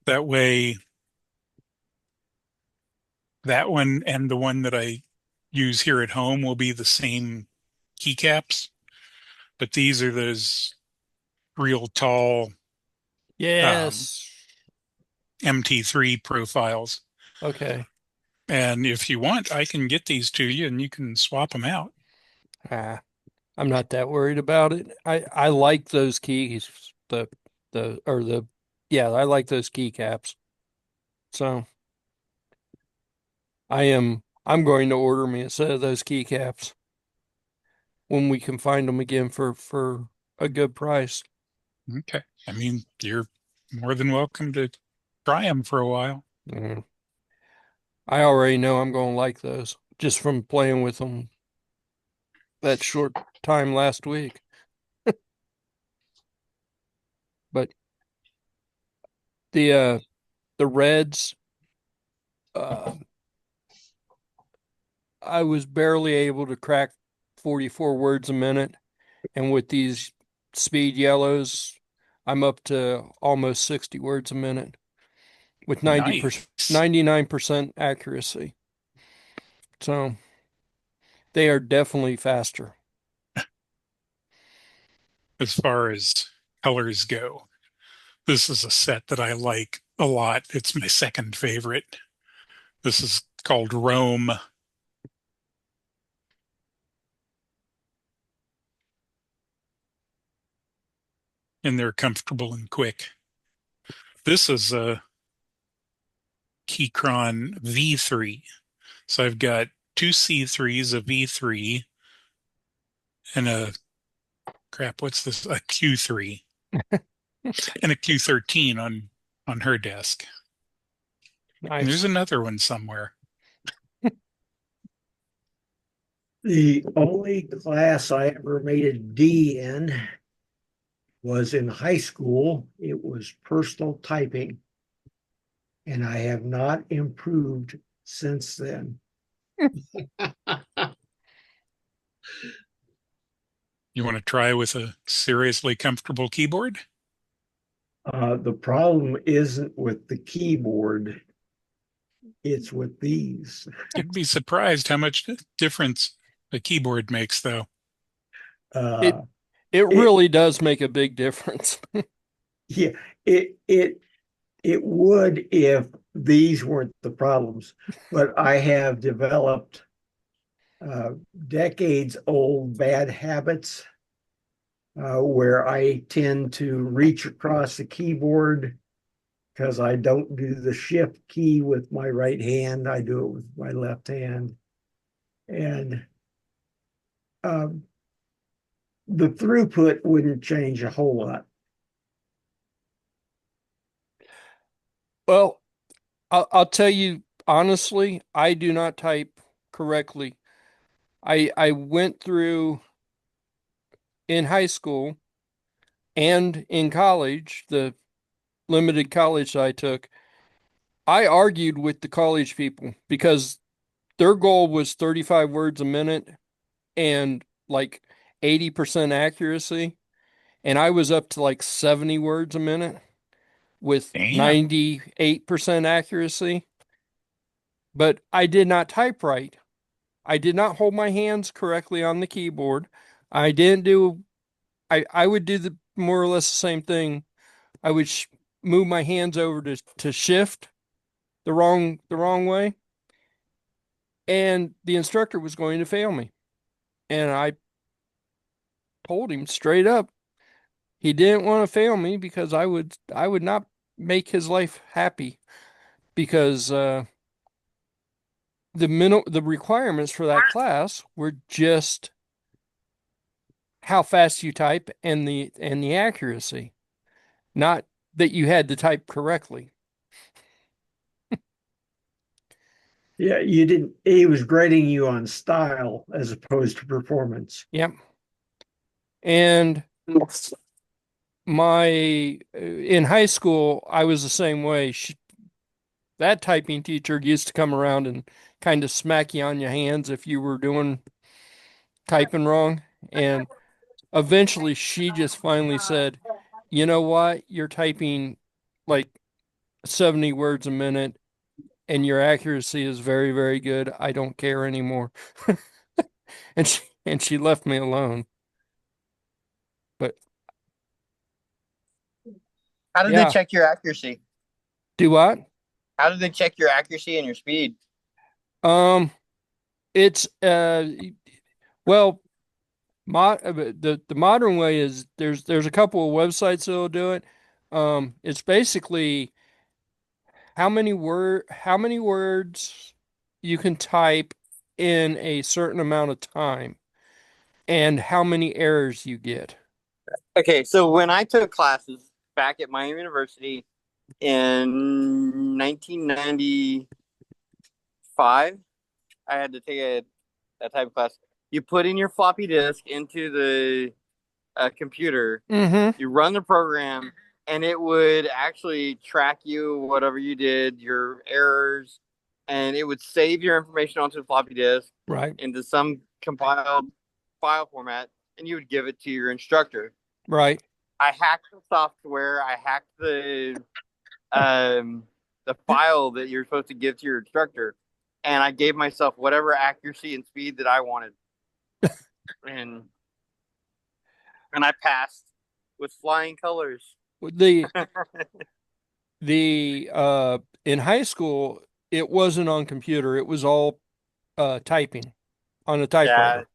That way, that one and the one that I use here at home will be the same keycaps. But these are those real tall um, Yes. MT3 profiles. Okay. And if you want, I can get these to you and you can swap them out. Ah, I'm not that worried about it. I like those keys, the or the yeah, I like those keycaps. So I'm going to order me a set of those keycaps when we can find them again for a good price. Okay. I mean, you're more than welcome to try them for a while. Mm. I already know I'm going to like those just from playing with them that short time last week. But the uh the Reds, uh I was barely able to crack 44 words a minute, and with these speed yellows, I'm up to almost 60 words a minute with 90%, Nice. 99% accuracy. So they are definitely faster. As far as colors go, this is a set that I like a lot. It's my second favorite. This is called Rome, and they're comfortable and quick. This is a Keychron V3. So I've got two C3s, a V3, and a crap, what's this? A Q3 and a Q13 on on her desk. And there's Nice. another one somewhere. The only class I ever made a D in was in high school. It was personal typing, and I have not improved since then. You want to try with a seriously comfortable keyboard? The problem isn't with the keyboard, it's with these. You'd be surprised how much difference a keyboard makes, though. It Uh, it it, really does make a big difference. yeah, it would if these weren't the problems, but I have developed decades old bad habits where I tend to reach across the keyboard because I don't do the shift key with my right hand. I do it with my left hand. And um, the throughput wouldn't change a whole lot. Well, I'll tell you honestly, I do not type correctly. I went through in high school and in college, the limited college I took, I argued with the college people because their goal was 35 words a minute and like 80% accuracy. And I was up to like 70 words a minute with Damn. 98% accuracy. But I did not type right. I did not hold my hands correctly on the keyboard. I didn't do, I would do the more or less the same thing. I would move my hands over to shift the wrong way, and the instructor was going to fail me. And I told him straight up he didn't want to fail me because I would not make his life happy because the requirements for that class were just how fast you type and the accuracy, not that you had to type correctly. Yeah, you didn't, he was grading you on style as opposed to performance. Yep. And my in high school, I was the same way. That typing teacher used to come around and kind of smack you on your hands if you were doing typing wrong. And eventually she just finally said, you know what? You're typing like 70 words a minute and your accuracy is very, very good. I don't care anymore. And she left me alone. But How did they yeah, check your accuracy? do what? How did they check your accuracy and your speed? Um, it's well, the modern way is there's a couple of websites that'll do it. It's basically how many words you can type in a certain amount of time and how many errors you get. Okay, so when I took classes back at my university in 1995, I had to take that type of class. You put in your floppy disk into the computer, Mm-hmm. you run the program, and it would actually track you, whatever you did, your errors, and it would save your information onto the floppy disk Right. into some compiled file format, and you would give it to your instructor. Right. I hacked the software. I hacked the file that you're supposed to give to your instructor, and I gave myself whatever accuracy and speed that I wanted, and I passed with flying colors. The the in high school it wasn't on computer. It was all typing on a Yeah, typewriter.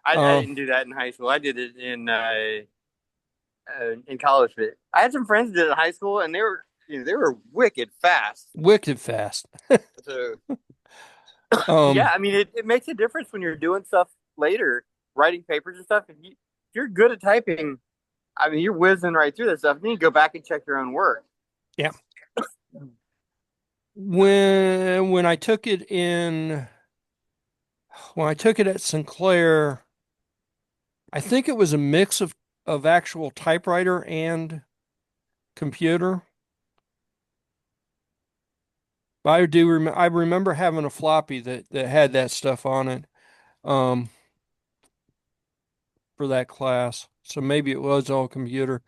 I Um, didn't do that in high school. I did it in college. But I had some friends that did it in high school, and they were wicked fast. wicked fast. So Um, yeah, I mean it makes a difference when you're doing stuff later, writing papers and stuff. If you're good at typing, I mean you're whizzing right through that stuff. And then you go back and check your own work. Yeah. When I took it in when I took it at Sinclair, I think it was a mix of actual typewriter and computer. But I remember having a floppy that had that stuff on it um for that class. So maybe it was all computer.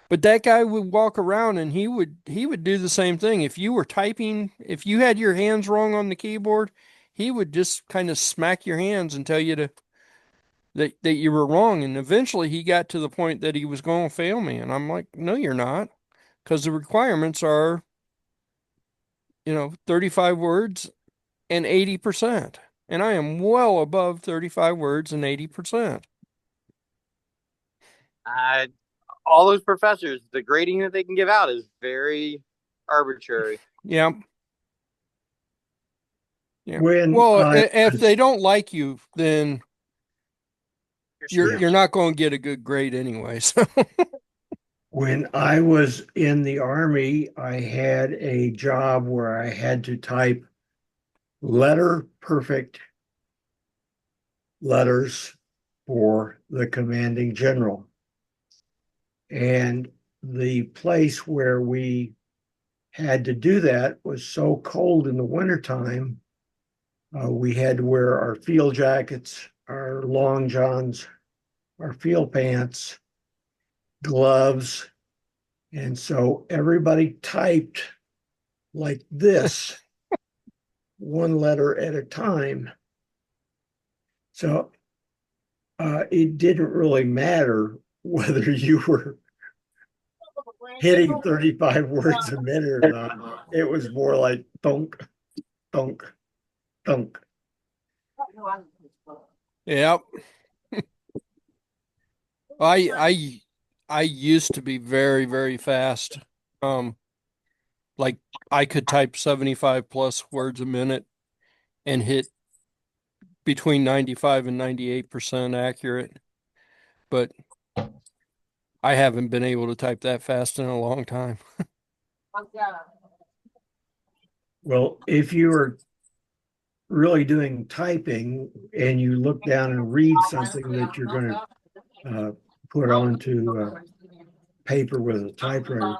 But that guy would walk around and he would do the same thing. If you were typing, if you had your hands wrong on the keyboard, he would just kind of smack your hands and tell you that you were wrong. And eventually he got to the point that he was going to fail me. And I'm like, no, you're not, because the requirements are, 35 words and 80%. And I am well above 35 words and 80%. Uh, all those professors, the grading that they can give out is very arbitrary. Yeah. Yeah. When Well, I if they was don't like you, then You're you're screwed. yeah, you're not going to get a good grade anyway. So when I was in the Army, I had a job where I had to type letter perfect letters for the commanding general. And the place where we had to do that was so cold in the wintertime. We had to wear our field jackets, our long johns, our field pants, gloves. And so everybody typed like this, one letter at a time. So it didn't really matter whether you were hitting 35 words a minute or not. It was more like thunk, thunk, thunk. yeah, I I used to be very, very fast. Um, like I could type 75 plus words a minute and hit between 95 and 98% accurate, but I haven't been able to type that fast in a long time. Well, if you were really doing typing and you look down and read something that you're going to put onto paper with a typewriter,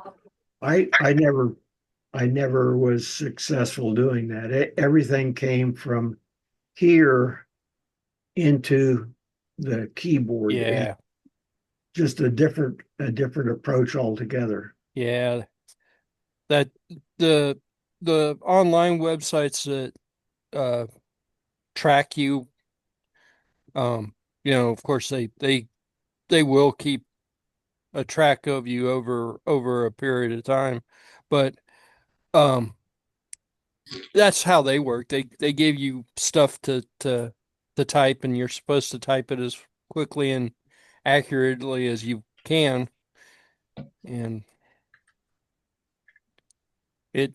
I never was successful doing that. Everything came from here into the keyboard, and Yeah, just a different approach altogether. yeah. That the the online websites that uh track you, of course they will keep a track of you over a period of time, but um that's how they work. They give you stuff to type, and you're supposed to type it as quickly and accurately as you can. And it,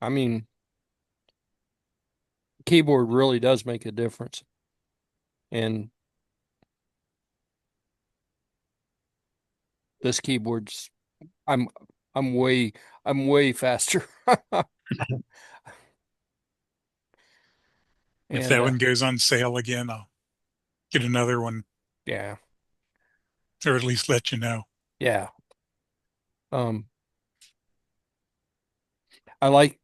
I mean, keyboard really does make a difference. And this keyboard's, I'm I'm way I'm way faster. If And that one goes on sale again, I'll get another one, yeah, or at least let you know. yeah. Um, I like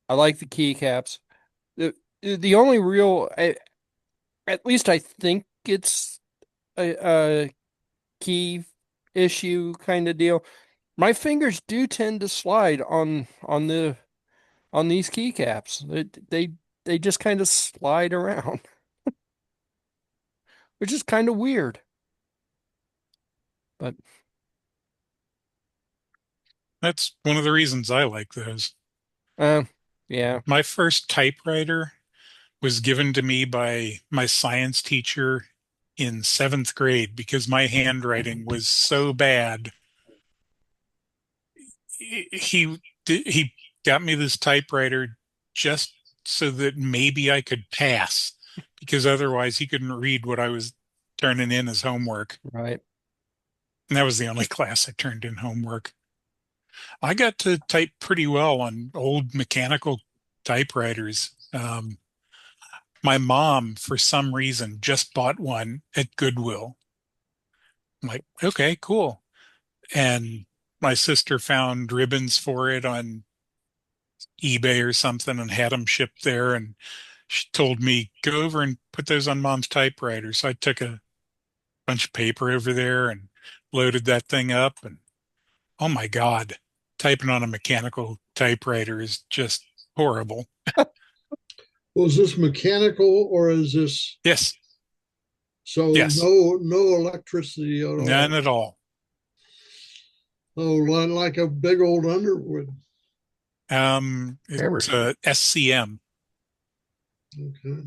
I like the keycaps. The only real, at least I think it's a key issue kind of deal. My fingers do tend to slide on these keycaps. They just kind of slide around, which is kind of weird. But That's one of the reasons I like those. uh, yeah, My first typewriter was given to me by my science teacher in seventh grade because my handwriting was so bad. He got me this typewriter just so that maybe I could pass, because otherwise he couldn't read what I was turning in as homework. right. And that was the only class I turned in homework. I got to type pretty well on old mechanical typewriters. My mom, for some reason, just bought one at Goodwill. I'm like, okay, cool. And my sister found ribbons for it on eBay or something and had them shipped there. And she told me, go over and put those on mom's typewriter. So I took a bunch of paper over there and loaded that thing up. And oh my God, typing on a mechanical typewriter is just horrible. Was this mechanical or is this Yes, so yes, no electricity at none all? at all. Oh, like a big old Underwood. Hammer. It's a SCM, Okay.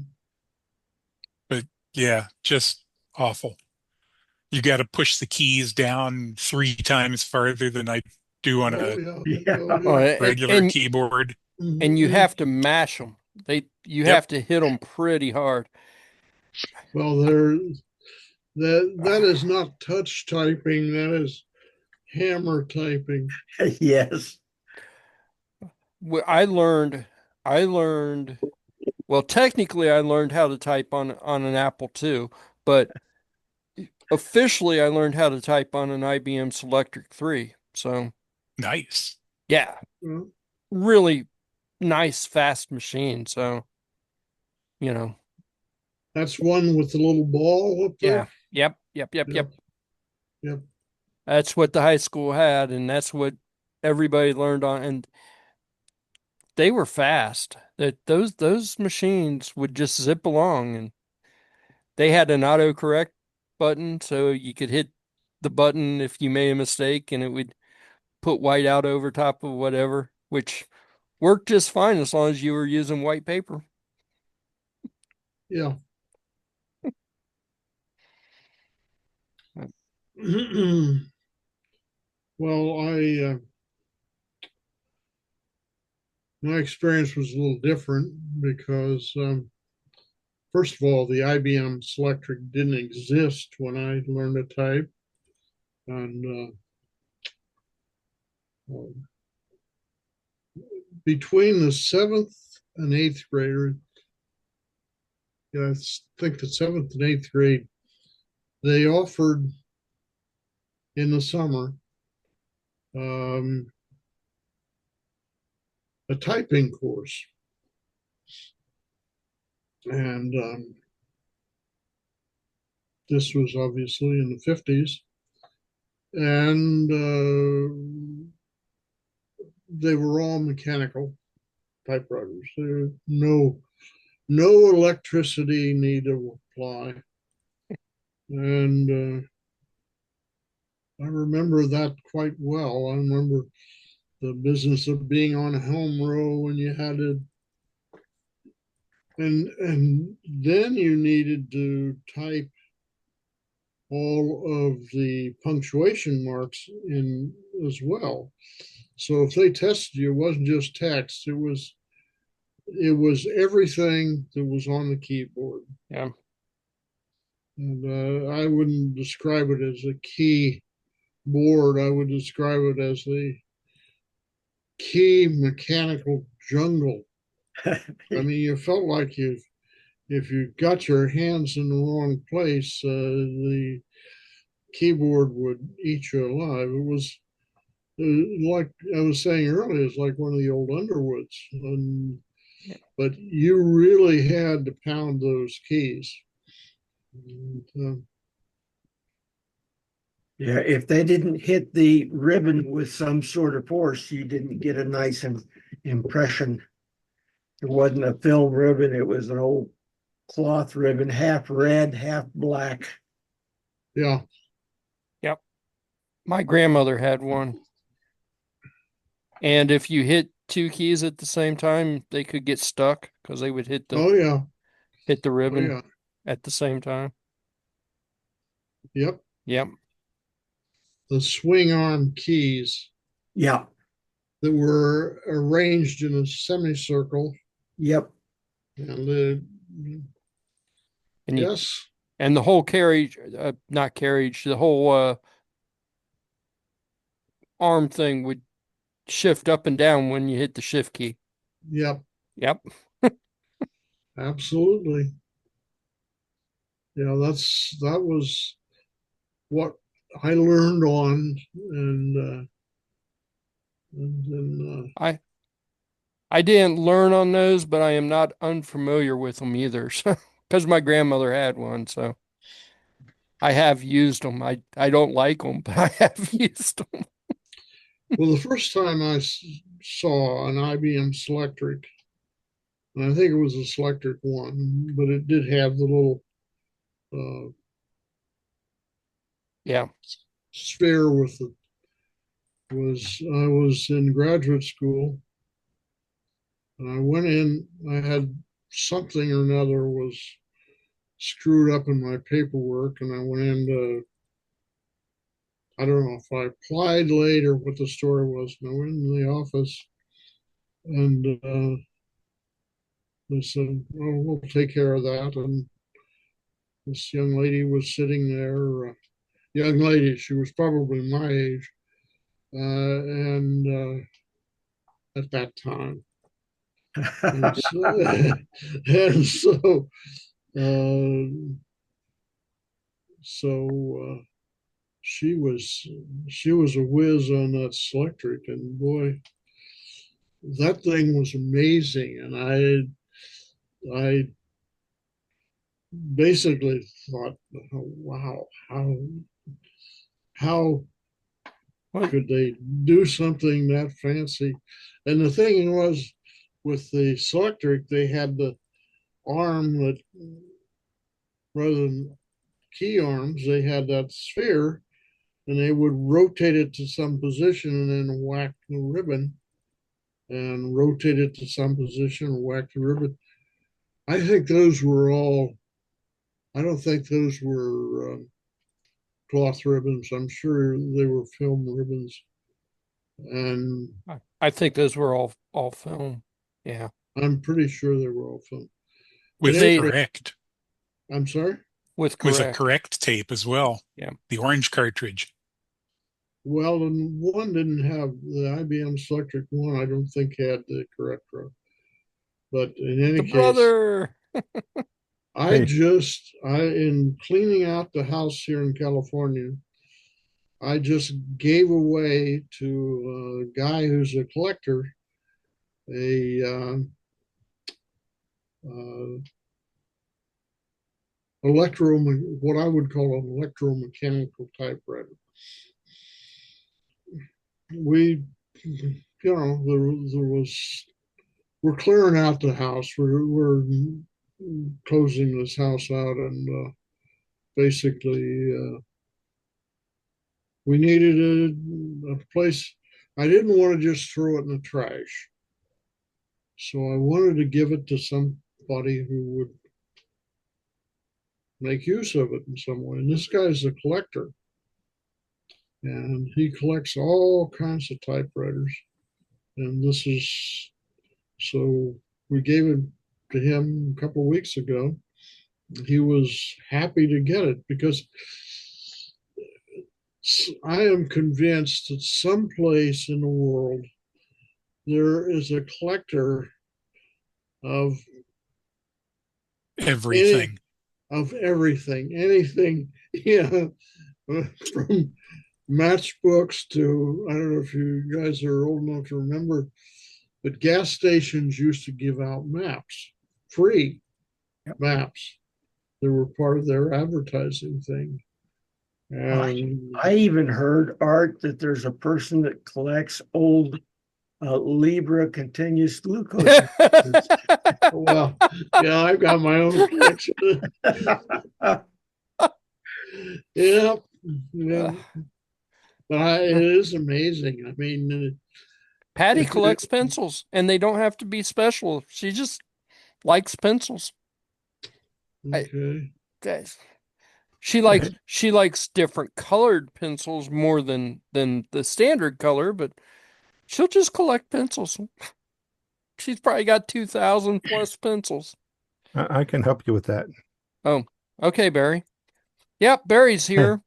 but yeah, just awful. You got to push the keys down 3 times farther than I do on Oh a yeah. Yeah. Oh Oh, yeah. regular keyboard. and you Mhm. have to mash them. You Yep. have to hit them pretty hard. Well, that is not touch typing. That is hammer typing. Yes. I learned, well, technically I learned how to type on an Apple II, but officially I learned how to type on an IBM Selectric 3. So, Nice. yeah, Well, really nice, fast machine. So, you know, that's one with the little ball up yeah, there. yep. Yep. Yep. That's what the high school had, and that's what everybody learned on. And they were fast. That those machines would just zip along, and they had an autocorrect button, so you could hit the button if you made a mistake, and it would put white out over top of whatever, which worked just fine as long as you were using white paper. Yeah. Well, I my experience was a little different because first of all, the IBM Selectric didn't exist when I learned to type, and between the seventh and eighth grader, yeah, I think the seventh and eighth grade, they offered in the summer um, a typing course, and this was obviously in the 50s, and they were all mechanical typewriters. There no electricity need to apply, and I remember that quite well. I remember the business of being on a home row and you had to, and then you needed to type all of the punctuation marks in as well. So if they tested you, it wasn't just text, it was everything that was on the keyboard. Yeah. And I wouldn't describe it as a key board. I would describe it as the key mechanical jungle. I mean, you felt like if you got your hands in the wrong place, the keyboard would eat you alive. It was like I was saying earlier, it's like one of the old Underwoods, but you really had to pound those keys. And, Yeah, if they didn't hit the ribbon with some sort of force, you didn't get a nice impression. It wasn't a film ribbon, it was an old cloth ribbon, half red, half black. yeah, Yep. My grandmother had one. And if you hit two keys at the same time, they could get stuck because they would oh yeah, hit the oh ribbon yeah, at the same time. yep. Yep. The swing arm keys Yeah, that were arranged in a semicircle, yep. and the And you yes, and the whole carriage, not carriage, the whole arm thing would shift up and down when you hit the shift key. Yep, Yep. absolutely. Yeah, that was what I learned on, and then I didn't learn on those, but I am not unfamiliar with them either. So, because my grandmother had one, so I have used them. I don't like them, but I have used them. well, the first time I saw an IBM Selectric, and I think it was a Selectric one, but it did have the little uh, Yeah. sphere with the was I was in graduate school, and I went in. I had something or another was screwed up in my paperwork, and I went in to. I don't know if I applied late or what the story was. And I went in the office, and they said, "Well, we'll take care of that." And this young lady was sitting there. Young lady, she was probably my age, and at that time, and so, and so Uh, so she was she was a whiz on that Selectric, and boy, that thing was amazing. And I basically thought, oh, wow, how Well, could they do something that fancy? And the thing was, with the Selectric, they had the arm that rather than key arms, they had that sphere, and they would rotate it to some position and then whack the ribbon and rotate it to some position and whack the ribbon. I think those were all, I don't think those were cloth ribbons. I'm sure they were film ribbons. And I think those were all film. Yeah. I'm pretty sure they were all film. At With any the They rate, correct, I'm sorry? with with a correct. correct tape as well. Yeah. The orange cartridge. Well, and one didn't have the IBM Selectric one, I don't think had the correct row. But in The any case, brother. Hey. in cleaning out the house here in California, I just gave away to a guy who's a collector a uh, what I would call an electromechanical typewriter. We, there was we're clearing out the house. We're closing this house out, and basically we needed a place. I didn't want to just throw it in the trash. So I wanted to give it to somebody who would make use of it in some way. And this guy's a collector, and he collects all kinds of typewriters. And this is so we gave it to him a couple of weeks ago. He was happy to get it because I am convinced that someplace in the world there is a collector of any Everything. of everything, anything, yeah, from matchbooks to I don't know if you guys are old enough to remember, but gas stations used to give out maps, free maps. They were part of their advertising thing. And I even heard, Art, that there's a person that collects old Libra continuous glucose. well, yeah, I've got my own collection. Yeah, yeah. But it is amazing. I mean, Patty if it, collects pencils, and they don't have to be special. She just likes pencils. okay. Guys, she likes different colored pencils more than the standard color, but she'll just collect pencils. She's probably got 2,000 plus pencils. I can help you with that. Oh, okay, Barry. Yep, Barry's And, here.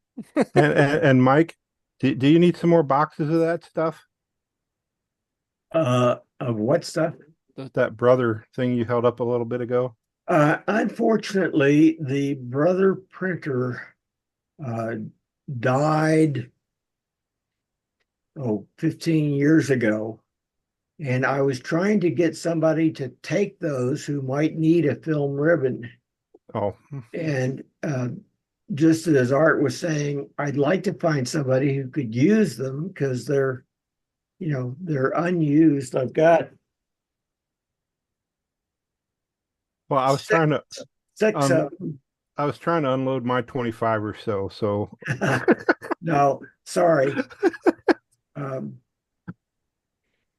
and Mike, do you need some more boxes of that stuff? Of what stuff? That brother thing you held up a little bit ago? Unfortunately, the brother printer uh, died, 15 years ago. And I was trying to get somebody to take those who might need a film ribbon. Oh, And just as Art was saying, I'd like to find somebody who could use them because they're unused. I've got well, six, six um, of them. I was trying to unload my 25 or so. So No, sorry. Um,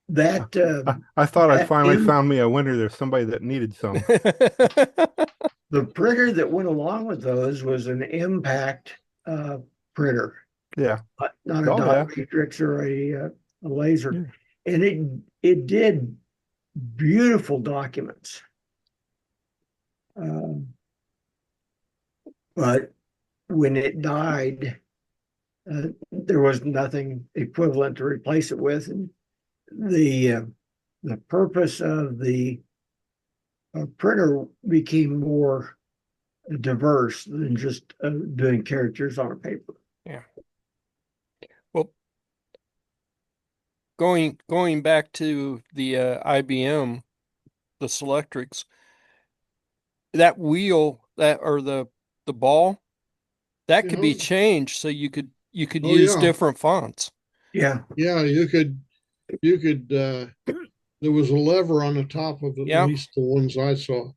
that I thought I that finally M found me a winner. There's somebody that needed some. the printer that went along with those was an impact printer, Yeah. not a Oh, dot yeah. matrix or a laser, Yeah. and it did beautiful documents. Um, but when it died, there was nothing equivalent to replace it with, and the purpose of the printer became more diverse than just doing characters on a paper. Yeah. Well, going back to the IBM, the Selectrics, that wheel that or the ball that could be Yeah. changed so you could Oh use yeah. different fonts. Yeah, Yeah, you could there was a lever on the top of at Yeah. least the ones I saw.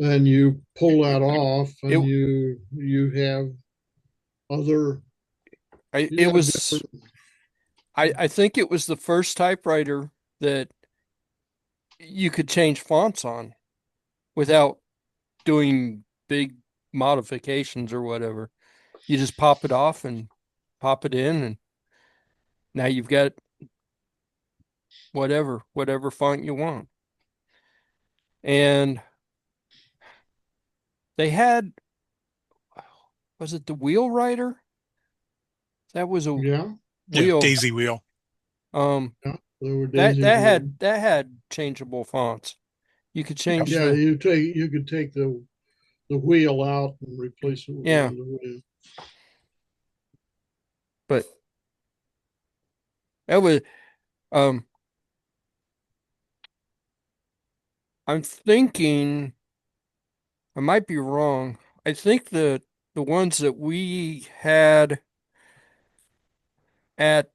And you pull that off It and you have other I you it have was different. I think it was the first typewriter that you could change fonts on without doing big modifications or whatever. You just pop it off and pop it in, and now you've got whatever font you want. And they had, was it the wheel writer? That was a Yeah, Yeah, wheel. daisy wheel. Um, yeah. There were that daisy that wheel. had that had changeable fonts. You could change Yeah, the you could take the wheel out and replace it with yeah, another wheel. but that was um. I'm thinking I might be wrong. I think the ones that we had at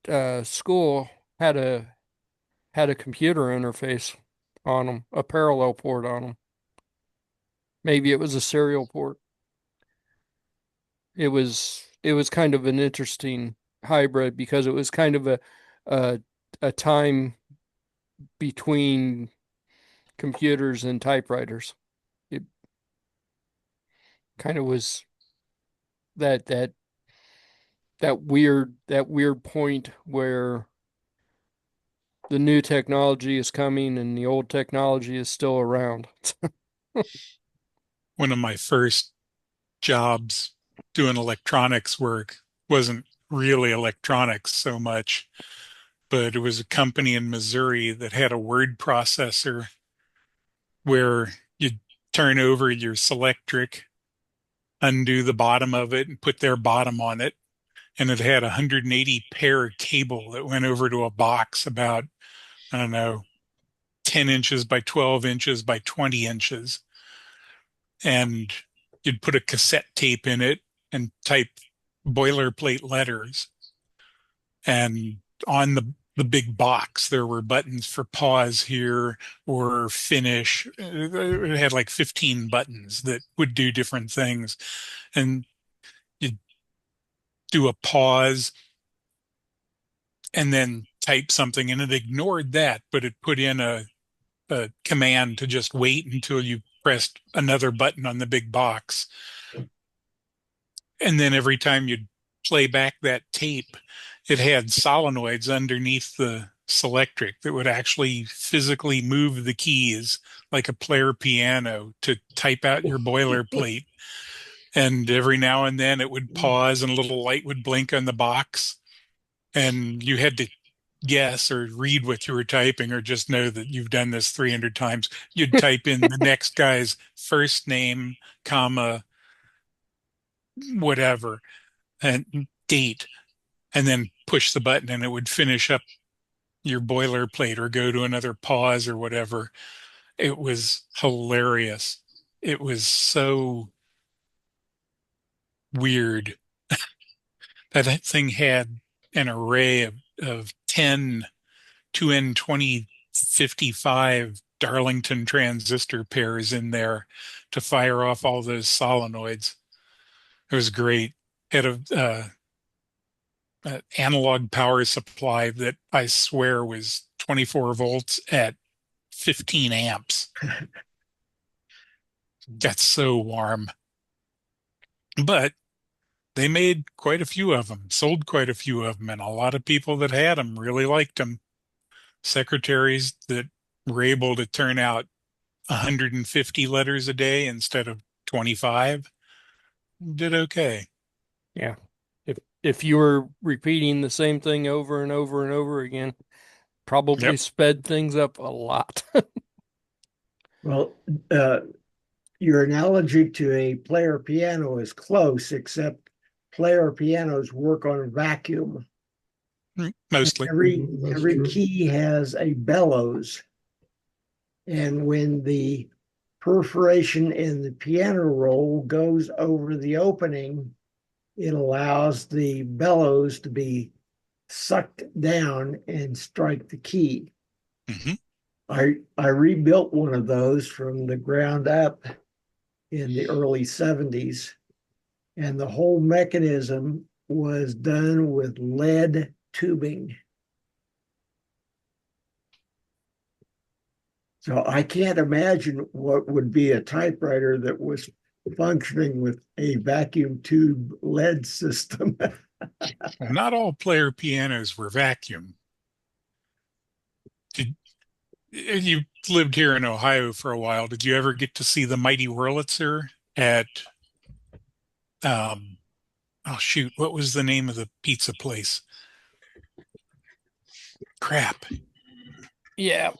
school had a computer interface on them, a parallel port on them. Maybe it was a serial port. It was kind of an interesting hybrid because it was kind of a a time between computers and typewriters. It kind of was that that that weird point where the new technology is coming and the old technology is still around. One of my first jobs doing electronics work wasn't really electronics so much, but it was a company in Missouri that had a word processor where you'd turn over your Selectric, undo the bottom of it, and put their bottom on it. And it had a 180 pair cable that went over to a box about, I don't know, 10 inches by 12 inches by 20 inches. And you'd put a cassette tape in it and type boilerplate letters. And on the big box, there were buttons for pause here or finish. It had like 15 buttons that would do different things. And you'd do a pause and then type something, and it ignored that, but it put in a command to just wait until you pressed another button on the big box. And then every time you'd play back that tape, it had solenoids underneath the Selectric that would actually physically move the keys like a player piano to type out your boilerplate. And every now and then it would pause and a little light would blink on the box. And you had to guess or read what you were typing or just know that you've done this 300 times, you'd type in the next guy's first name, comma, whatever, and date, and then push the button and it would finish up your boilerplate or go to another pause or whatever. It was hilarious. It was so weird. That thing had an array of 10 2N2055 Darlington transistor pairs in there to fire off all those solenoids. It was great. Had a analog power supply that I swear was 24 volts at 15 amps. Got so warm. But they made quite a few of them, sold quite a few of them, and a lot of people that had them really liked them. Secretaries that were able to turn out 150 letters a day instead of 25 did okay. Yeah. If you were repeating the same thing over and over and over again, probably Yep. sped things up a lot. Well, uh, your analogy to a player piano is close, except player pianos work on vacuum. Mostly. That's Every true. key has a bellows, and when the perforation in the piano roll goes over the opening, it allows the bellows to be sucked down and strike the key. Hmm. I rebuilt one of those from the ground up in the early 70s, and the whole mechanism was done with lead tubing. So I can't imagine what would be a typewriter that was functioning with a vacuum tube lead system. Well, not all player pianos were vacuum. Did you lived here in Ohio for a while? Did you ever get to see the Mighty Wurlitzer at um oh shoot, what was the name of the pizza place? Crap. Yeah,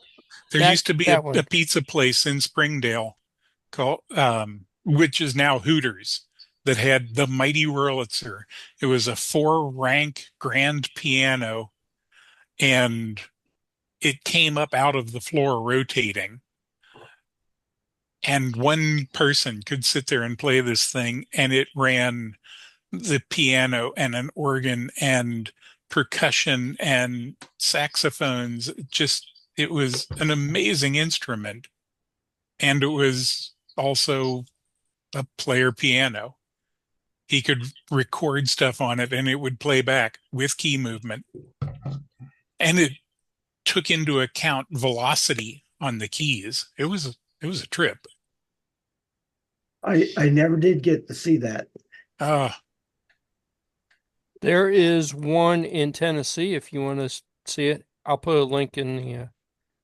There that used to be that a one. pizza place in Springdale called which is now Hooters that had the Mighty Wurlitzer. It was a four-rank grand piano and it came up out of the floor rotating. And one person could sit there and play this thing, and it ran the piano and an organ and percussion and saxophones. It was an amazing instrument. And it was also a player piano. He could record stuff on it and it would play back with key movement. And it took into account velocity on the keys. It was a trip. I never did get to see that. Uh, There is one in Tennessee if you want to see it. I'll put a link in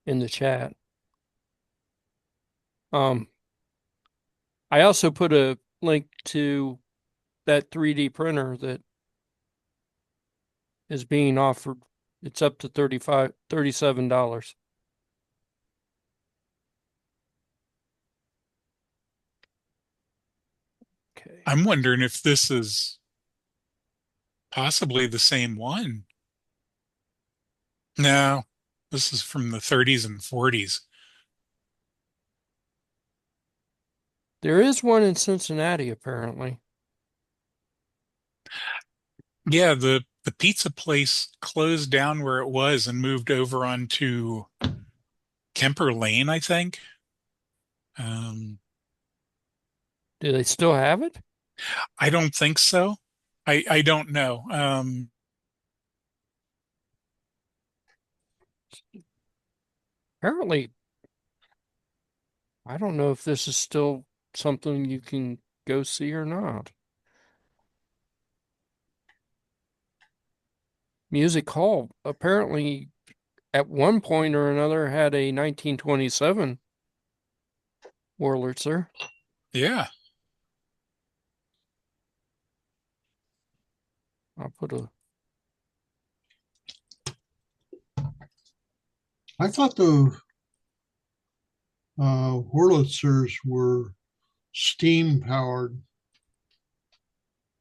the chat. Um, I also put a link to that 3D printer that is being offered. It's up to $37. Okay. I'm wondering if this is possibly the same one. No, this is from the 30s and 40s. There is one in Cincinnati, apparently. Yeah, the pizza place closed down where it was and moved over onto Kemper Lane, I think. Um, Do they still have it? I don't think so. I don't know. Apparently, I don't know if this is still something you can go see or not. Music Hall apparently at one point or another had a 1927 Wurlitzer. Yeah, I'll put a I thought the Wurlitzers were steam powered.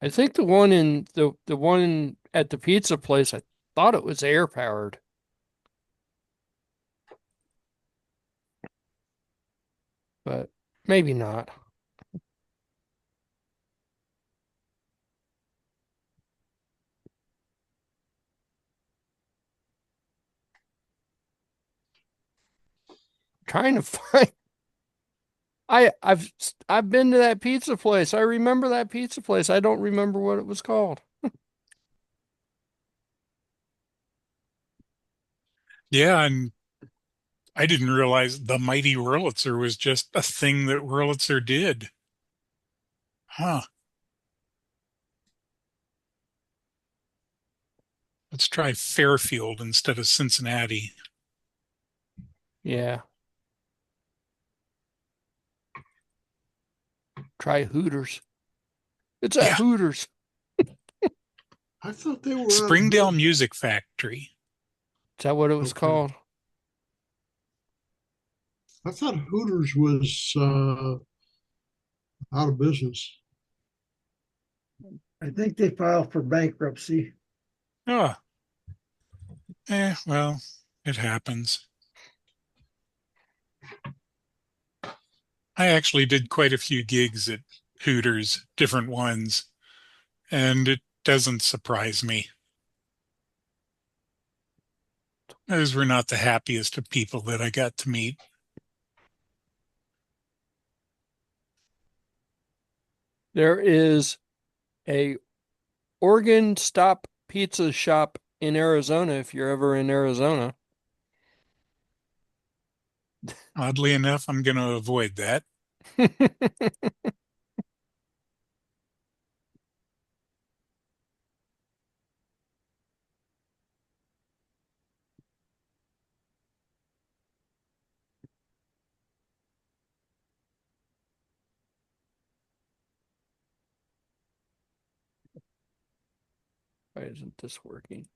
I think the one at the pizza place, I thought it was air powered, but maybe not. Trying to find I've been to that pizza place. I remember that pizza place. I don't remember what it was called. Yeah, and I didn't realize the mighty Wurlitzer was just a thing that Wurlitzer did. Huh. Let's try Fairfield instead of Cincinnati. Yeah, try Hooters. It's at Yeah. Hooters. I thought they were out of Springdale business. Music Factory. Is that what it was Okay. called? I thought Hooters was out of business. I think they filed for bankruptcy. Oh, well, it happens. I actually did quite a few gigs at Hooters, different ones, and it doesn't surprise me. Those were not the happiest of people that I got to meet. There is a Oregon Stop Pizza shop in Arizona if you're ever in Arizona. Oddly enough, I'm going to avoid that. Why isn't this working?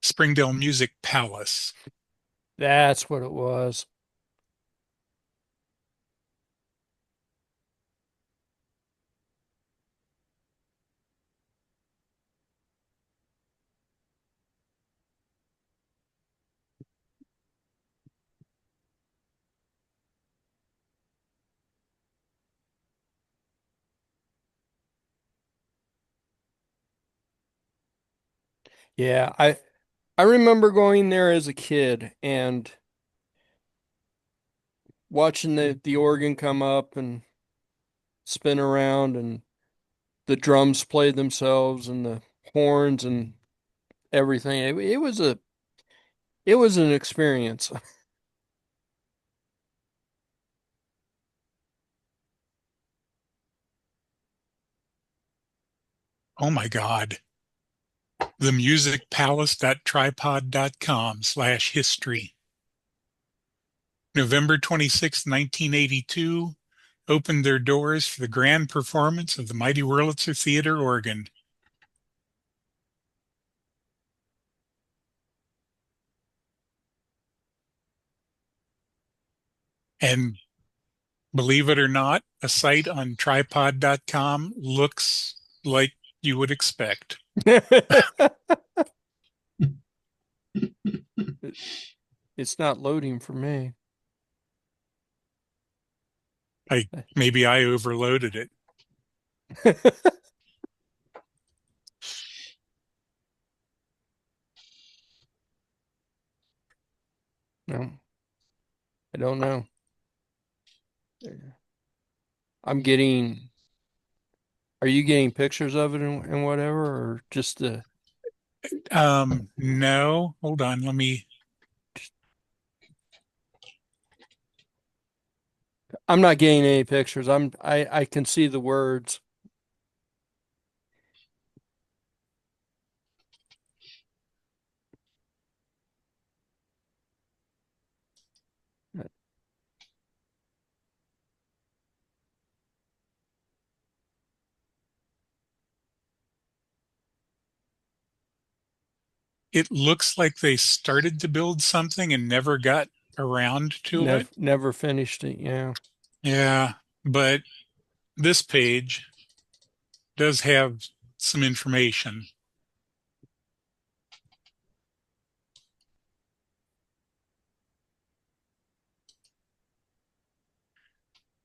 Springdale Music Palace. That's what it was. Yeah, I remember going there as a kid and watching the organ come up and spin around and the drums play themselves and the horns and everything. It was an experience. Oh my God. Themusicpalace.tripod.com/history. November 26, 1982, opened their doors for the grand performance of the Mighty Wurlitzer Theater organ. And believe it or not, a site on tripod.com looks like you would expect. It's not loading for me. Maybe I overloaded it. No, I don't know. I'm getting, are you getting pictures of it and whatever, or just the, No, hold on. Let me. I'm not getting any pictures. I can see the words. It looks like they started to build something and never got around to it. Never finished it. Yeah. Yeah, but this page does have some information.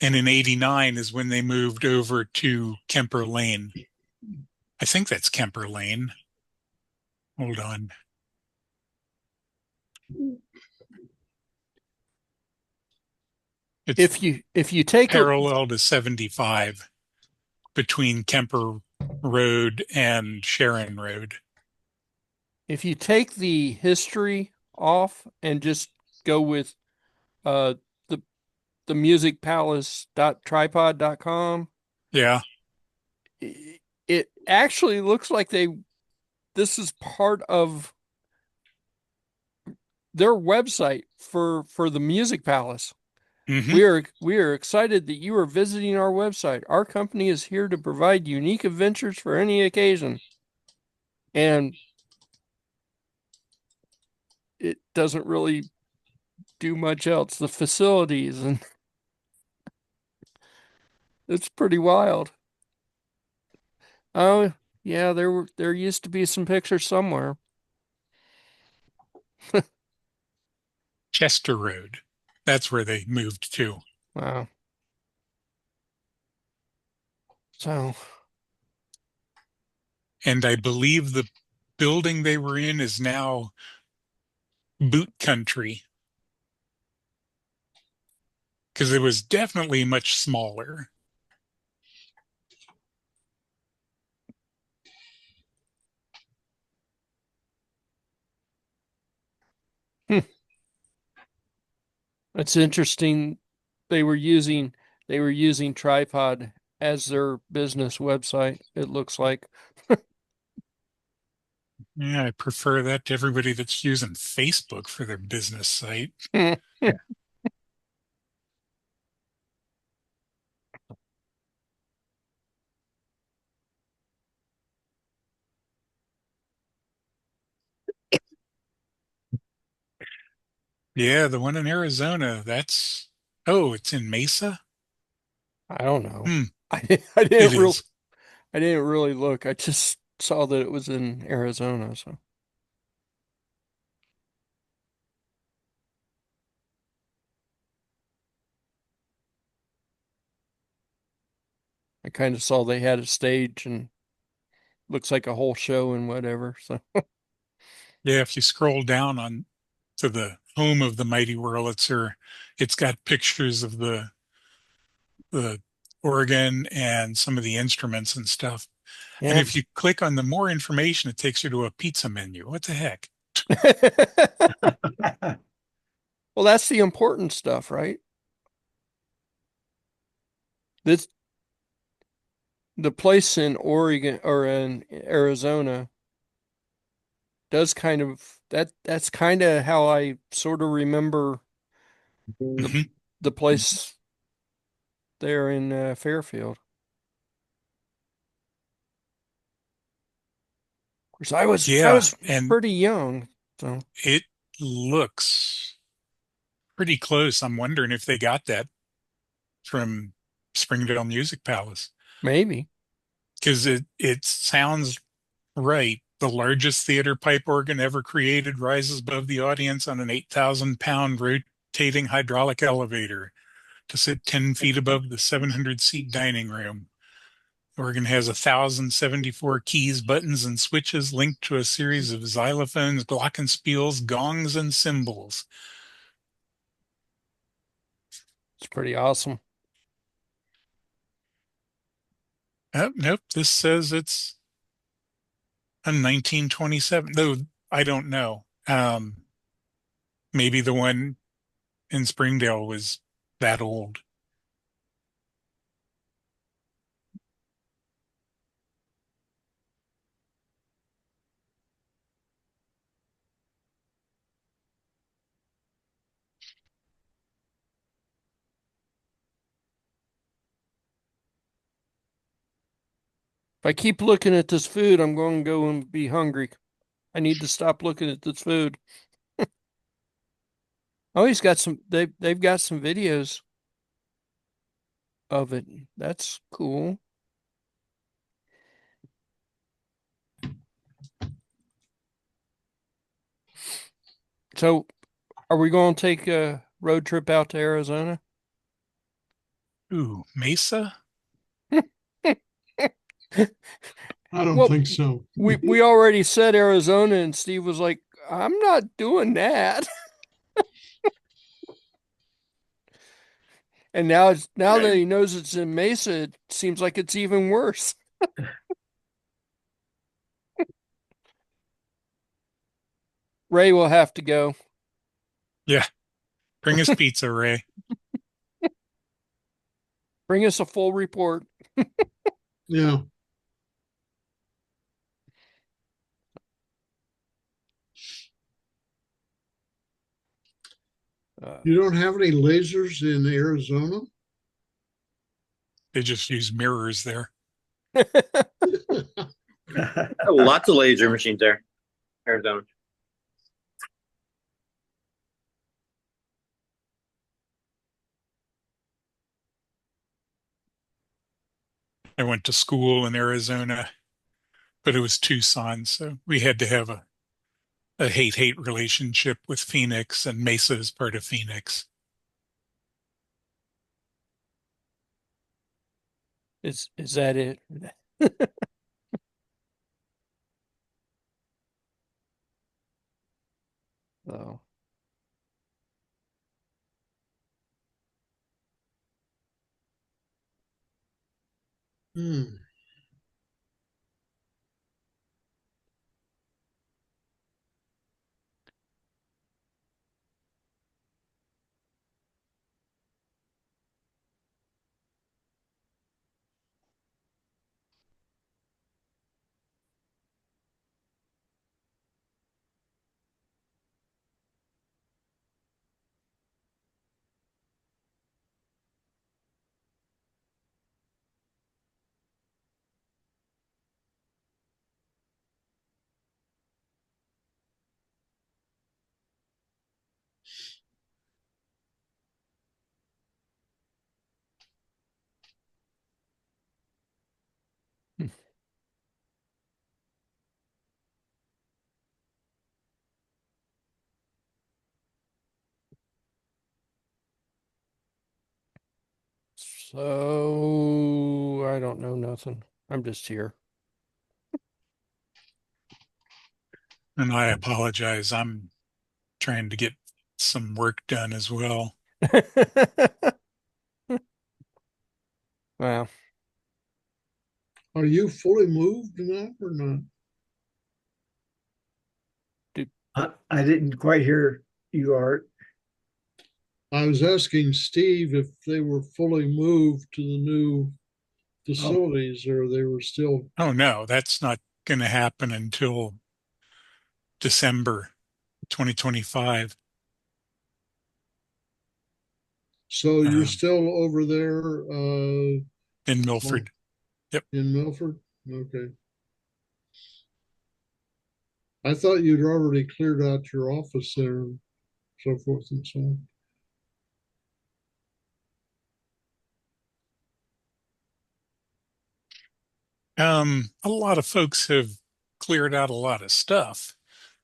And in 89 is when they moved over to Kemper Lane. I think that's Kemper Lane. Hold on. It's If you take a parallel to 75 between Kemper Road and Sharon Road. if you take the history off and just go with uh the musicpalace.tripod.com, Yeah. it actually looks like this is part of their website for the Music Palace. Hmm. We are excited that you are visiting our website. Our company is here to provide unique adventures for any occasion. And it doesn't really do much else. The facilities, and it's pretty wild. Oh, yeah, there used to be some pictures somewhere. Chester Road. That's where they moved to. Wow. So, And I believe the building they were in is now boot country because it was definitely much smaller. hmm, it's interesting. They were using they were using Tripod as their business website, it looks like. Yeah, I prefer that to everybody that's using Facebook for their business site. Yeah, the one in Arizona, oh, it's in Mesa? I don't know. Hmm, I it didn't real is. I didn't really look. I just saw that it was in Arizona, so I kind of saw they had a stage and looks like a whole show and whatever. So Yeah, if you scroll down on to the home of the Mighty Wurlitzer, it's got pictures of the organ and some of the instruments and stuff. And yeah. if you click on the more information, it takes you to a pizza menu. What the heck? Well, that's the important stuff, right? This the place in Oregon or in Arizona does kind of that's kind of how I sort of remember the Hmm. the place there in Fairfield. Of course, I Yeah, was and pretty young, so it looks pretty close. I'm wondering if they got that from Springdale Music Palace maybe. because it sounds right. The largest theater pipe organ ever created rises above the audience on an 8,000-pound rotating hydraulic elevator to sit 10 feet above the 700-seat dining room. The organ has 1,074 keys, buttons, and switches linked to a series of xylophones, glockenspiels, gongs, and cymbals. It's pretty awesome. Oh, nope, this says it's a 1927. Though I don't know. Maybe the one in Springdale was that old. If I keep looking at this food, I'm going to go and be hungry. I need to stop looking at this food. Oh, he's got some. They've got some videos of it. That's cool. So, are we going to take a road trip out to Arizona? Ooh, Mesa? I don't Well, think so. we already said Arizona, and Steve was like, "I'm not doing that." And now that he knows it's in Mesa, it seems like it's even worse. Ray will have to go. Yeah. Bring us pizza, Ray. Bring us a full report. Yeah. You don't have any lasers in Arizona? They just use mirrors there. Oh, lots of laser machines there. Arizona. I went to school in Arizona, but it was Tucson, so we had to have a hate-hate relationship with Phoenix, and Mesa is part of Phoenix. Is that it? Oh. Hmm. So I don't know nothing. I'm just here. And I apologize. I'm trying to get some work done as well. Well, Are you fully moved now or not? dude, I didn't quite hear you, Art. I was asking Steve if they were fully moved to the new Oh, facilities or they were still. Oh no, that's not going to happen until December 2025. So you're um, still over there in well, Milford. Yep. in Milford? Okay. I thought you'd already cleared out your office there and so forth and so on. A lot of folks have cleared out a lot of stuff,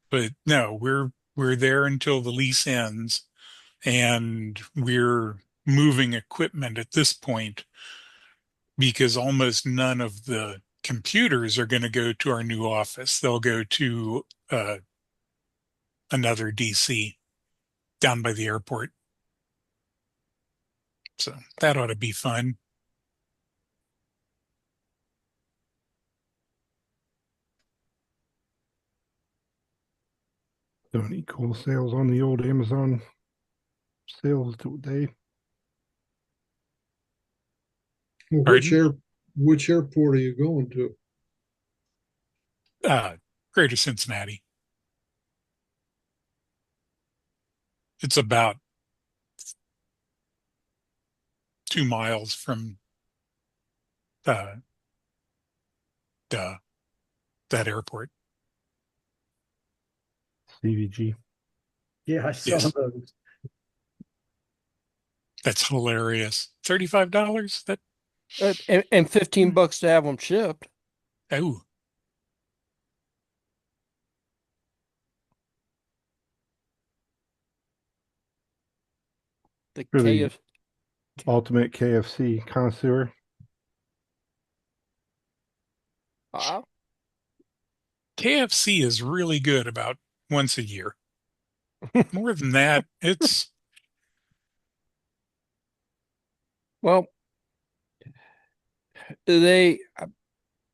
but no, we're there until the lease ends, and we're moving equipment at this point because almost none of the computers are going to go to our new office. They'll go to another DC down by the airport. So that ought to be fun. So any cool sales on the old Amazon sales today? Well, Pardon? which airport are you going to? Uh, Greater Cincinnati. It's about 2 miles from uh, the, that airport. CVG. Yeah, I saw Yes, those. that's hilarious. $35? That And $15 to have them shipped. oh, The For the KF, ultimate KFC connoisseur. uh, KFC is really good about once a year. More than that, it's well, I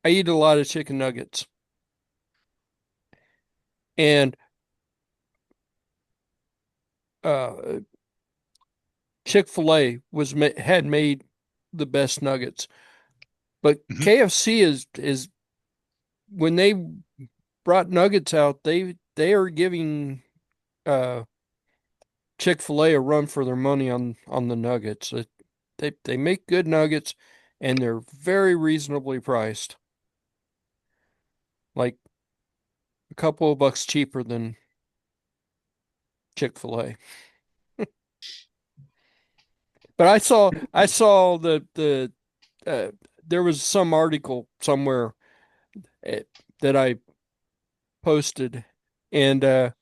eat a lot of chicken nuggets, and uh, Chick-fil-A had made the best nuggets, but mhm. KFC is when they brought nuggets out, they are giving uh, Chick-fil-A a run for their money on the nuggets. They make good nuggets, and they're very reasonably priced, like a couple of bucks cheaper than Chick-fil-A. But I saw the there was some article somewhere uh, that I posted, and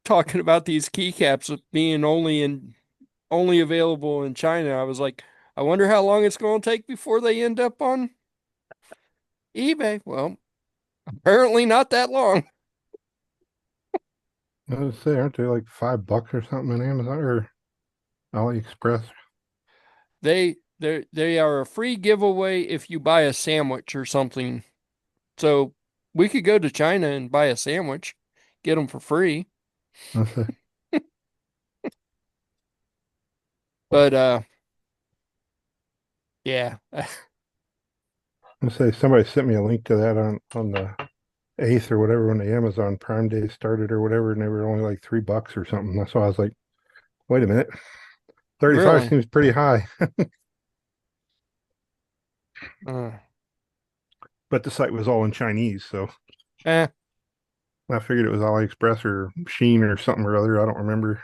talking about these keycaps being only available in China. I was like, I wonder how long it's going to take before they end up on eBay. Well, apparently not that long. I was gonna say, aren't they like $5 or something on Amazon or AliExpress? They are a free giveaway if you buy a sandwich or something. So we could go to China and buy a sandwich, get them for free. I say, But yeah. somebody sent me a link to that on the 8th or whatever when the Amazon Prime Day started or whatever, and they were only like $3 or something. That's why I was like, wait a minute, 35 Really. seems pretty high. Uh, But the site was all in Chinese, so eh, I figured it was AliExpress or Sheen or something or other. I don't remember.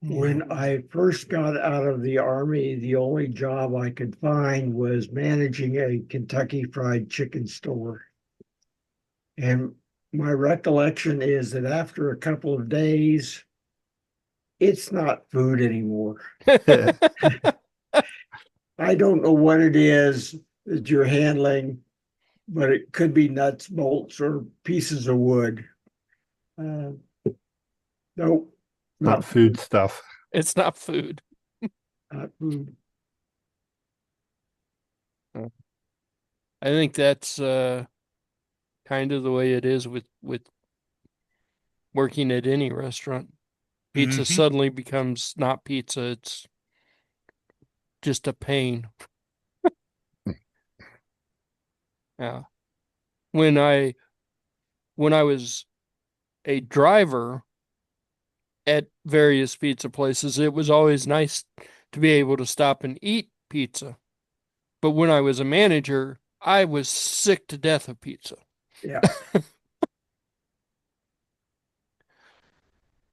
yeah. When I first got out of the Army, the only job I could find was managing a Kentucky Fried Chicken store. And my recollection is that after a couple of days, it's not food anymore. I don't know what it is that you're handling, but it could be nuts, bolts, or pieces of wood. Uh, nope, Not not food food, stuff. It's not food. not food. I think that's kind of the way it is with working at any restaurant. Pizza Hmm. suddenly becomes not pizza, it's just a pain. Yeah. When I when I was a driver at various pizza places, it was always nice to be able to stop and eat pizza. But when I was a manager, I was sick to death of pizza. Yeah.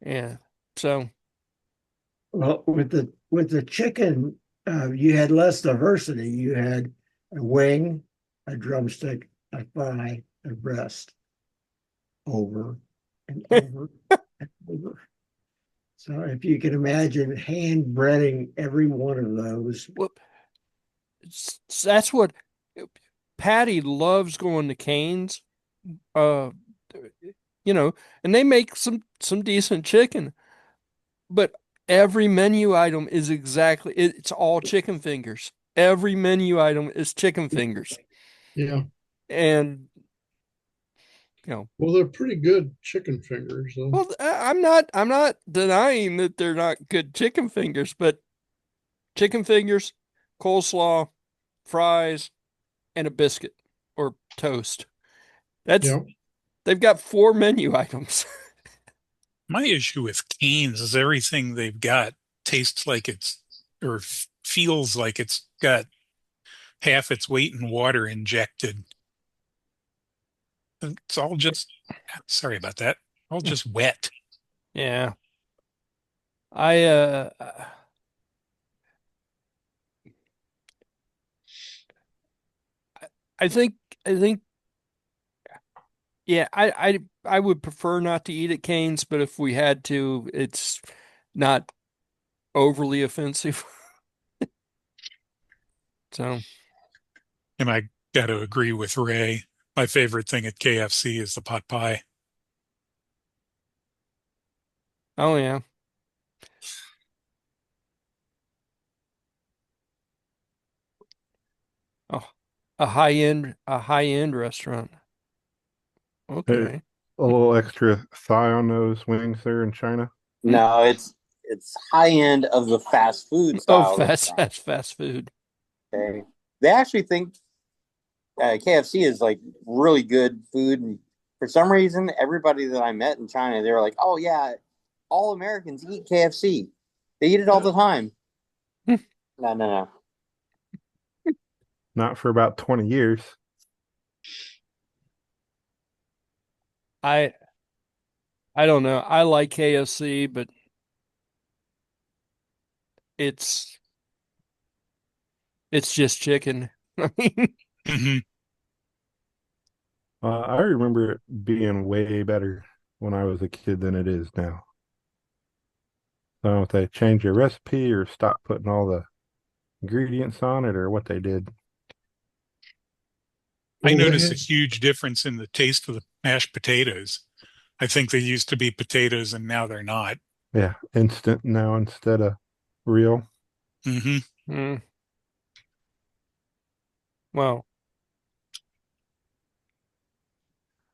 Yeah. So, Well, with the chicken, you had less diversity. You had a wing, a drumstick, a thigh, a breast, over and over and over. So if you can imagine hand breading every one of those, whoop, that's what Patty loves going to Cane's. Uh, and they make some decent chicken, but every menu item is it's all chicken fingers. Every menu item is chicken fingers. Yeah. And, you know, Well, they're pretty good chicken fingers, though. well, I'm not denying that they're not good chicken fingers, but chicken fingers, coleslaw, fries, and a biscuit or toast. That's Yeah. they've got four menu items. My issue with Cane's is everything they've got tastes like it's or feels like it's got half its weight in water injected. It's all just, sorry about that, all just wet. Yeah. I I think I think yeah, I would prefer not to eat at Cane's, but if we had to, it's not overly offensive. So, And I got to agree with Ray. My favorite thing at KFC is the pot pie. oh yeah. Oh, a high end restaurant. A Okay. little extra thigh on those wings there in China. No, it's high end of the fast food Oh, style restaurant. fast food. Okay, they actually think KFC is like really good food, and for some reason, everybody that I met in China, they were like, "Oh yeah, all Americans eat KFC. They eat it all the time." No, no, no. Not for about 20 years. I I don't know. I like KFC, but it's it's just chicken. I mean, Hmm. I remember it being way better when I was a kid than it is now. I don't know if they changed their recipe or stopped putting all the ingredients on it or what they did. I Well, they notice a had, huge difference in the taste of the mashed potatoes. I think they used to be potatoes and now they're not. Yeah, instant now instead of real. Hmm. mm, well,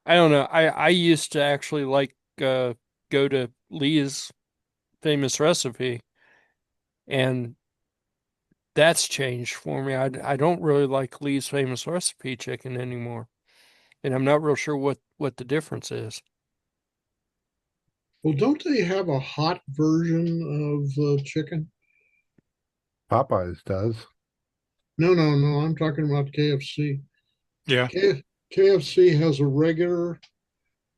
I don't know. I used to actually like go to Lee's famous recipe, and that's changed for me. I don't really like Lee's famous recipe chicken anymore, and I'm not real sure what the difference is. well, don't they have a hot version of chicken? Popeyes does. No, no, no. I'm talking about KFC. Yeah. KFC has a regular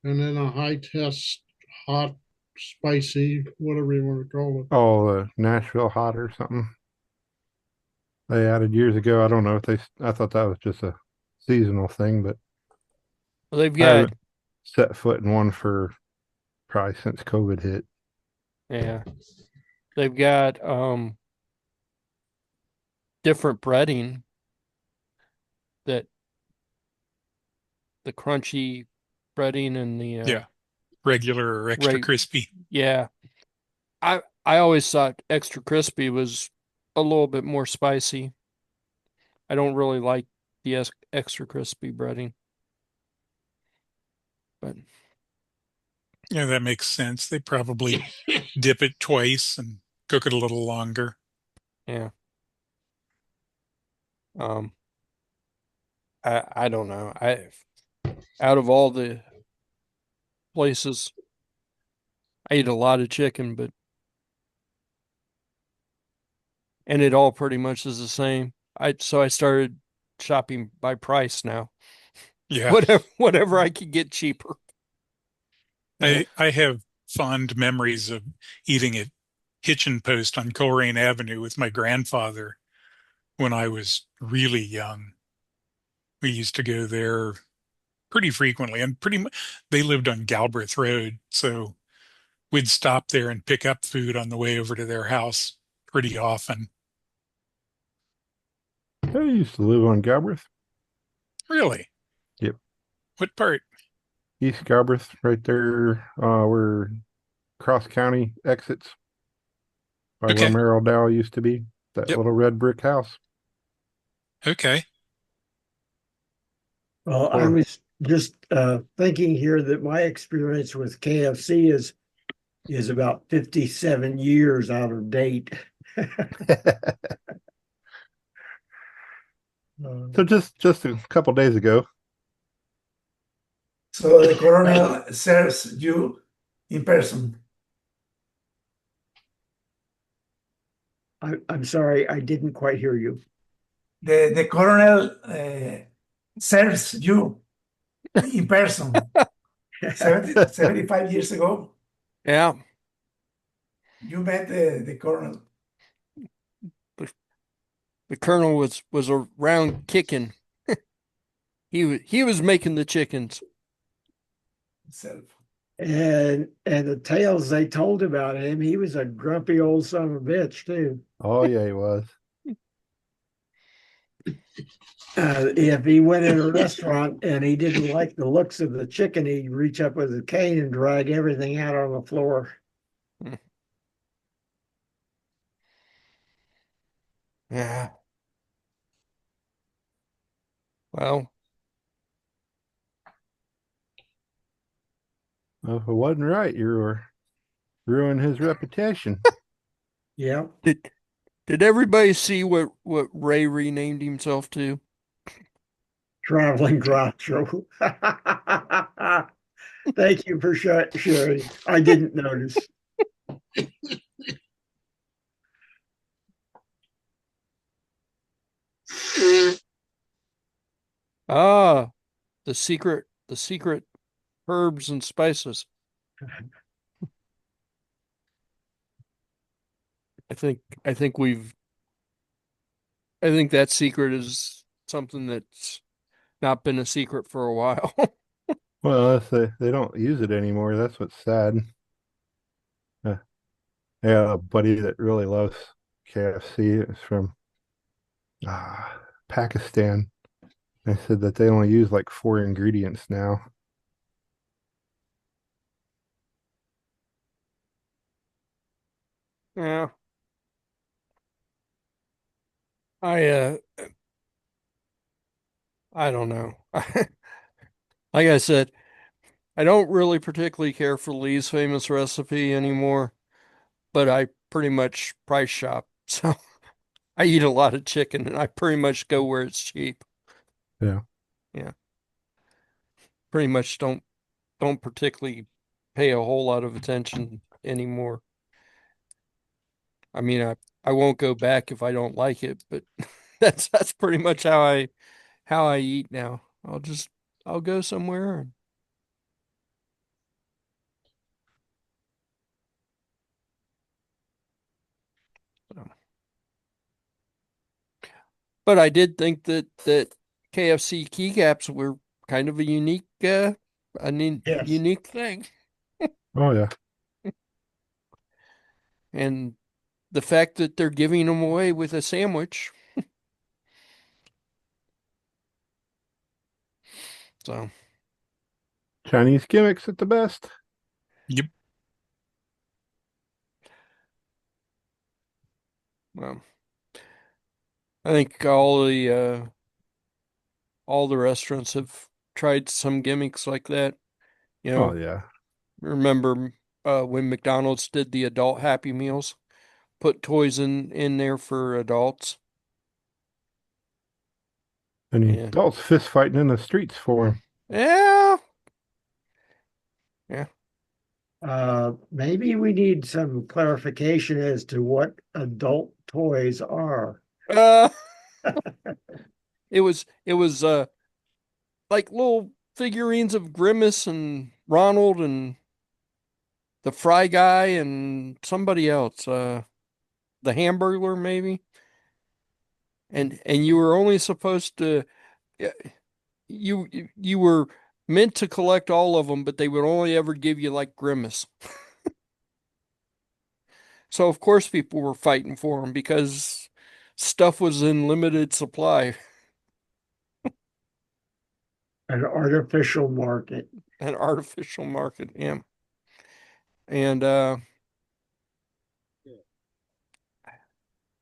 and then a high test, hot, spicy, whatever you want to call it. Oh, Nashville hot or something they added years ago. I don't know if I thought that was just a seasonal thing, but Well, they've I got haven't set foot in one for probably since COVID hit. yeah, they've got different breading that the crunchy breading and the Yeah. Regular or extra right crispy. yeah. I always thought extra crispy was a little bit more spicy. I don't really like the extra crispy breading, but Yeah, that makes sense. They probably dip it twice and cook it a little longer. yeah. Um, I don't know. I out of all the places, I eat a lot of chicken, but and it all pretty much is the same. I started shopping by price now. Yeah. Whatever I could get cheaper. Yeah. I have fond memories of eating at Hitchin Post on Coleraine Avenue with my grandfather when I was really young. We used to go there pretty frequently and pretty much they lived on Galbraith Road, so we'd stop there and pick up food on the way over to their house pretty often. I used to live on Galbraith. Really? Yep. What part? East Galbraith, right there, where Cross County exits by where Okay. Merrill Dow used to be. That Yep. little red brick house. Okay. Well, I Or was just thinking here that my experience with KFC is about 57 years out of date. so just a couple days ago. So the colonel serves you in person. I'm sorry, I didn't quite hear you. the colonel serves you in person 75 years ago. Yeah, You met the colonel the, the colonel was around kicking. He was making the chickens. himself. And the tales they told about him, he was a grumpy old son of a bitch too. Oh yeah, he was. If he went in a restaurant and he didn't like the looks of the chicken, he'd reach up with a cane and drag everything out on the floor. Yeah. Well, If it wasn't right, you were ruining his reputation. Yeah. did everybody see what Ray renamed himself to? Traveling Groucho. Thank you for sharing. I didn't notice. Ah, the secret herbs and spices. I think that secret is something that's not been a secret for a while. Well, if they don't use it anymore, that's what's sad. Uh, I got a buddy that really loves KFC. It's from Pakistan. They said that they only use like 4 ingredients now. Yeah. I I don't know. Like I said, I don't really particularly care for Lee's famous recipe anymore, but I pretty much price shop. So I eat a lot of chicken and I pretty much go where it's cheap. Yeah. Yeah. Pretty much don't particularly pay a whole lot of attention anymore. I mean, I won't go back if I don't like it, but that's pretty much how I eat now. I'll go somewhere and um, but I did think that KFC keycaps were kind of a Yes. unique thing. Oh yeah. And the fact that they're giving them away with a sandwich. So, Chinese gimmicks at the best. Yep. um, I think all the restaurants have tried some gimmicks like that. You Oh know, yeah. remember when McDonald's did the adult Happy Meals, put toys in there for adults. And Yeah. adults fist fighting in the streets for him. Yeah. Yeah. Maybe we need some clarification as to what adult toys are. Uh, it was like little figurines of Grimace and Ronald and the Fry Guy and somebody else, the Hamburglar maybe. And you were only supposed to yeah, you were meant to collect all of them, but they would only ever give you like Grimace. So of course people were fighting for them because stuff was in limited supply. An artificial market. An artificial market. Yeah. And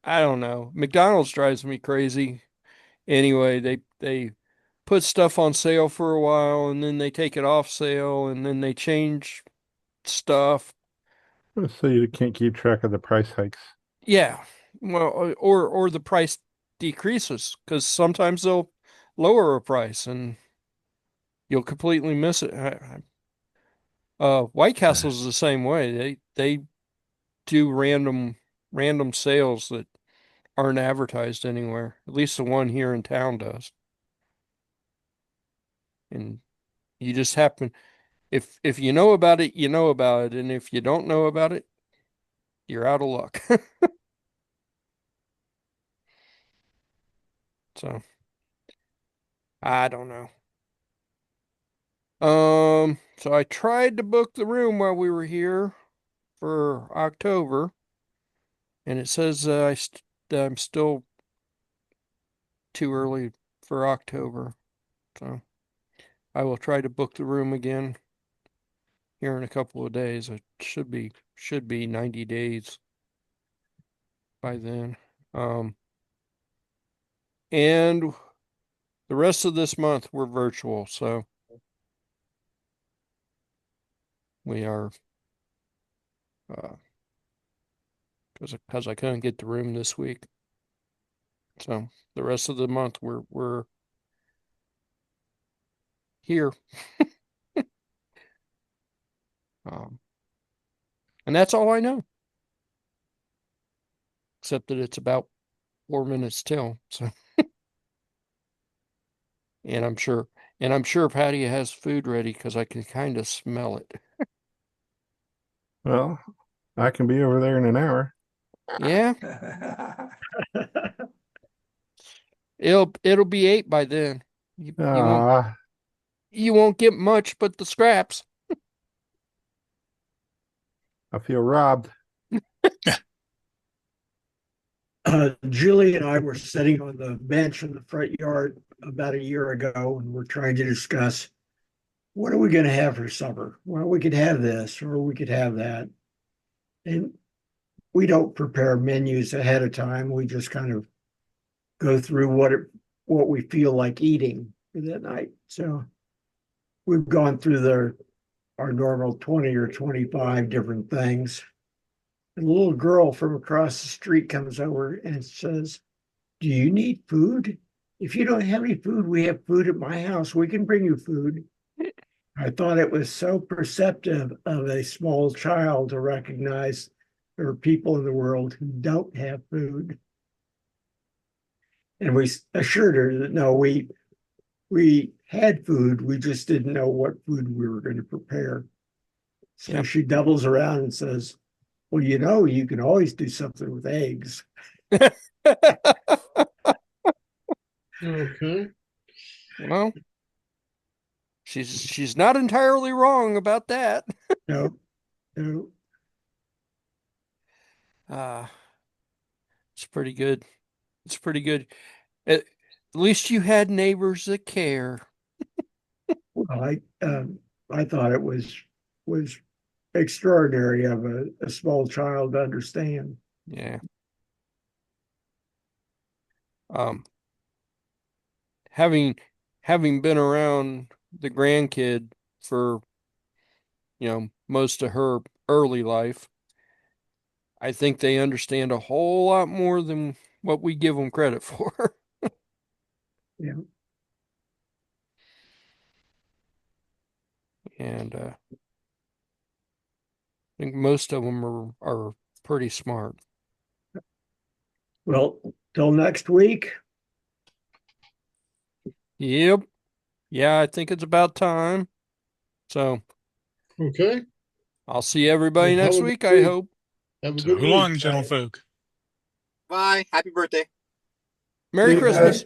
I don't know. McDonald's drives me crazy. Anyway, they put stuff on sale for a while and then they take it off sale and then they change stuff. So you can't keep track of the price hikes. Yeah. Well, or the price decreases because sometimes they'll lower a price and you'll completely miss it. White Castle's the same way. They do random sales that aren't advertised anywhere. At least the one here in town does. And you just happen, if you know about it, you know about it, and if you don't know about it, you're out of luck. So I don't know. So I tried to book the room while we were here for October, and it says I'm still too early for October. So I will try to book the room again here in a couple of days. It should be 90 days by then. And the rest of this month we're virtual, so we are because I couldn't get the room this week. So the rest of the month we're here. Um, and that's all I know. Except that it's about 4 minutes till. So and I'm sure Patty has food ready because I can kind of smell it. Well, I can be over there in an hour. Yeah, it'll be 8 by then. Ah, You won't get much but the scraps. I feel robbed. Julie and I were sitting on the bench in the front yard about a year ago, and we're trying to discuss what are we going to have for supper? Well, we could have this or we could have that. And we don't prepare menus ahead of time. We just kind of go through what we feel like eating for that night. So we've gone through our normal 20 or 25 different things. And a little girl from across the street comes over and says, "Do you need food? If you don't have any food, we have food at my house. We can bring you food." I thought it was so perceptive of a small child to recognize there are people in the world who don't have food. And we assured her that no, we had food, we just didn't know what food we were going to prepare. So Yeah. she doubles around and says, "Well, you know, you can always do something with eggs." Okay. Well, she's not entirely wrong about that. No, no. Uh, it's pretty good. It's pretty good. At least you had neighbors that care. Well, I thought it was extraordinary of a small child to understand. Yeah. Um, having having been around the grandkid for, most of her early life, I think they understand a whole lot more than what we give them credit for. Yeah. And I think most of them are pretty smart. Well, till next week. Yep. Yeah, I think it's about time. So Okay. I'll see everybody Well, have next a good week, I week. hope. Have a So good week. long, gentlefolk. Bye. Happy birthday. Merry Bye. Christmas.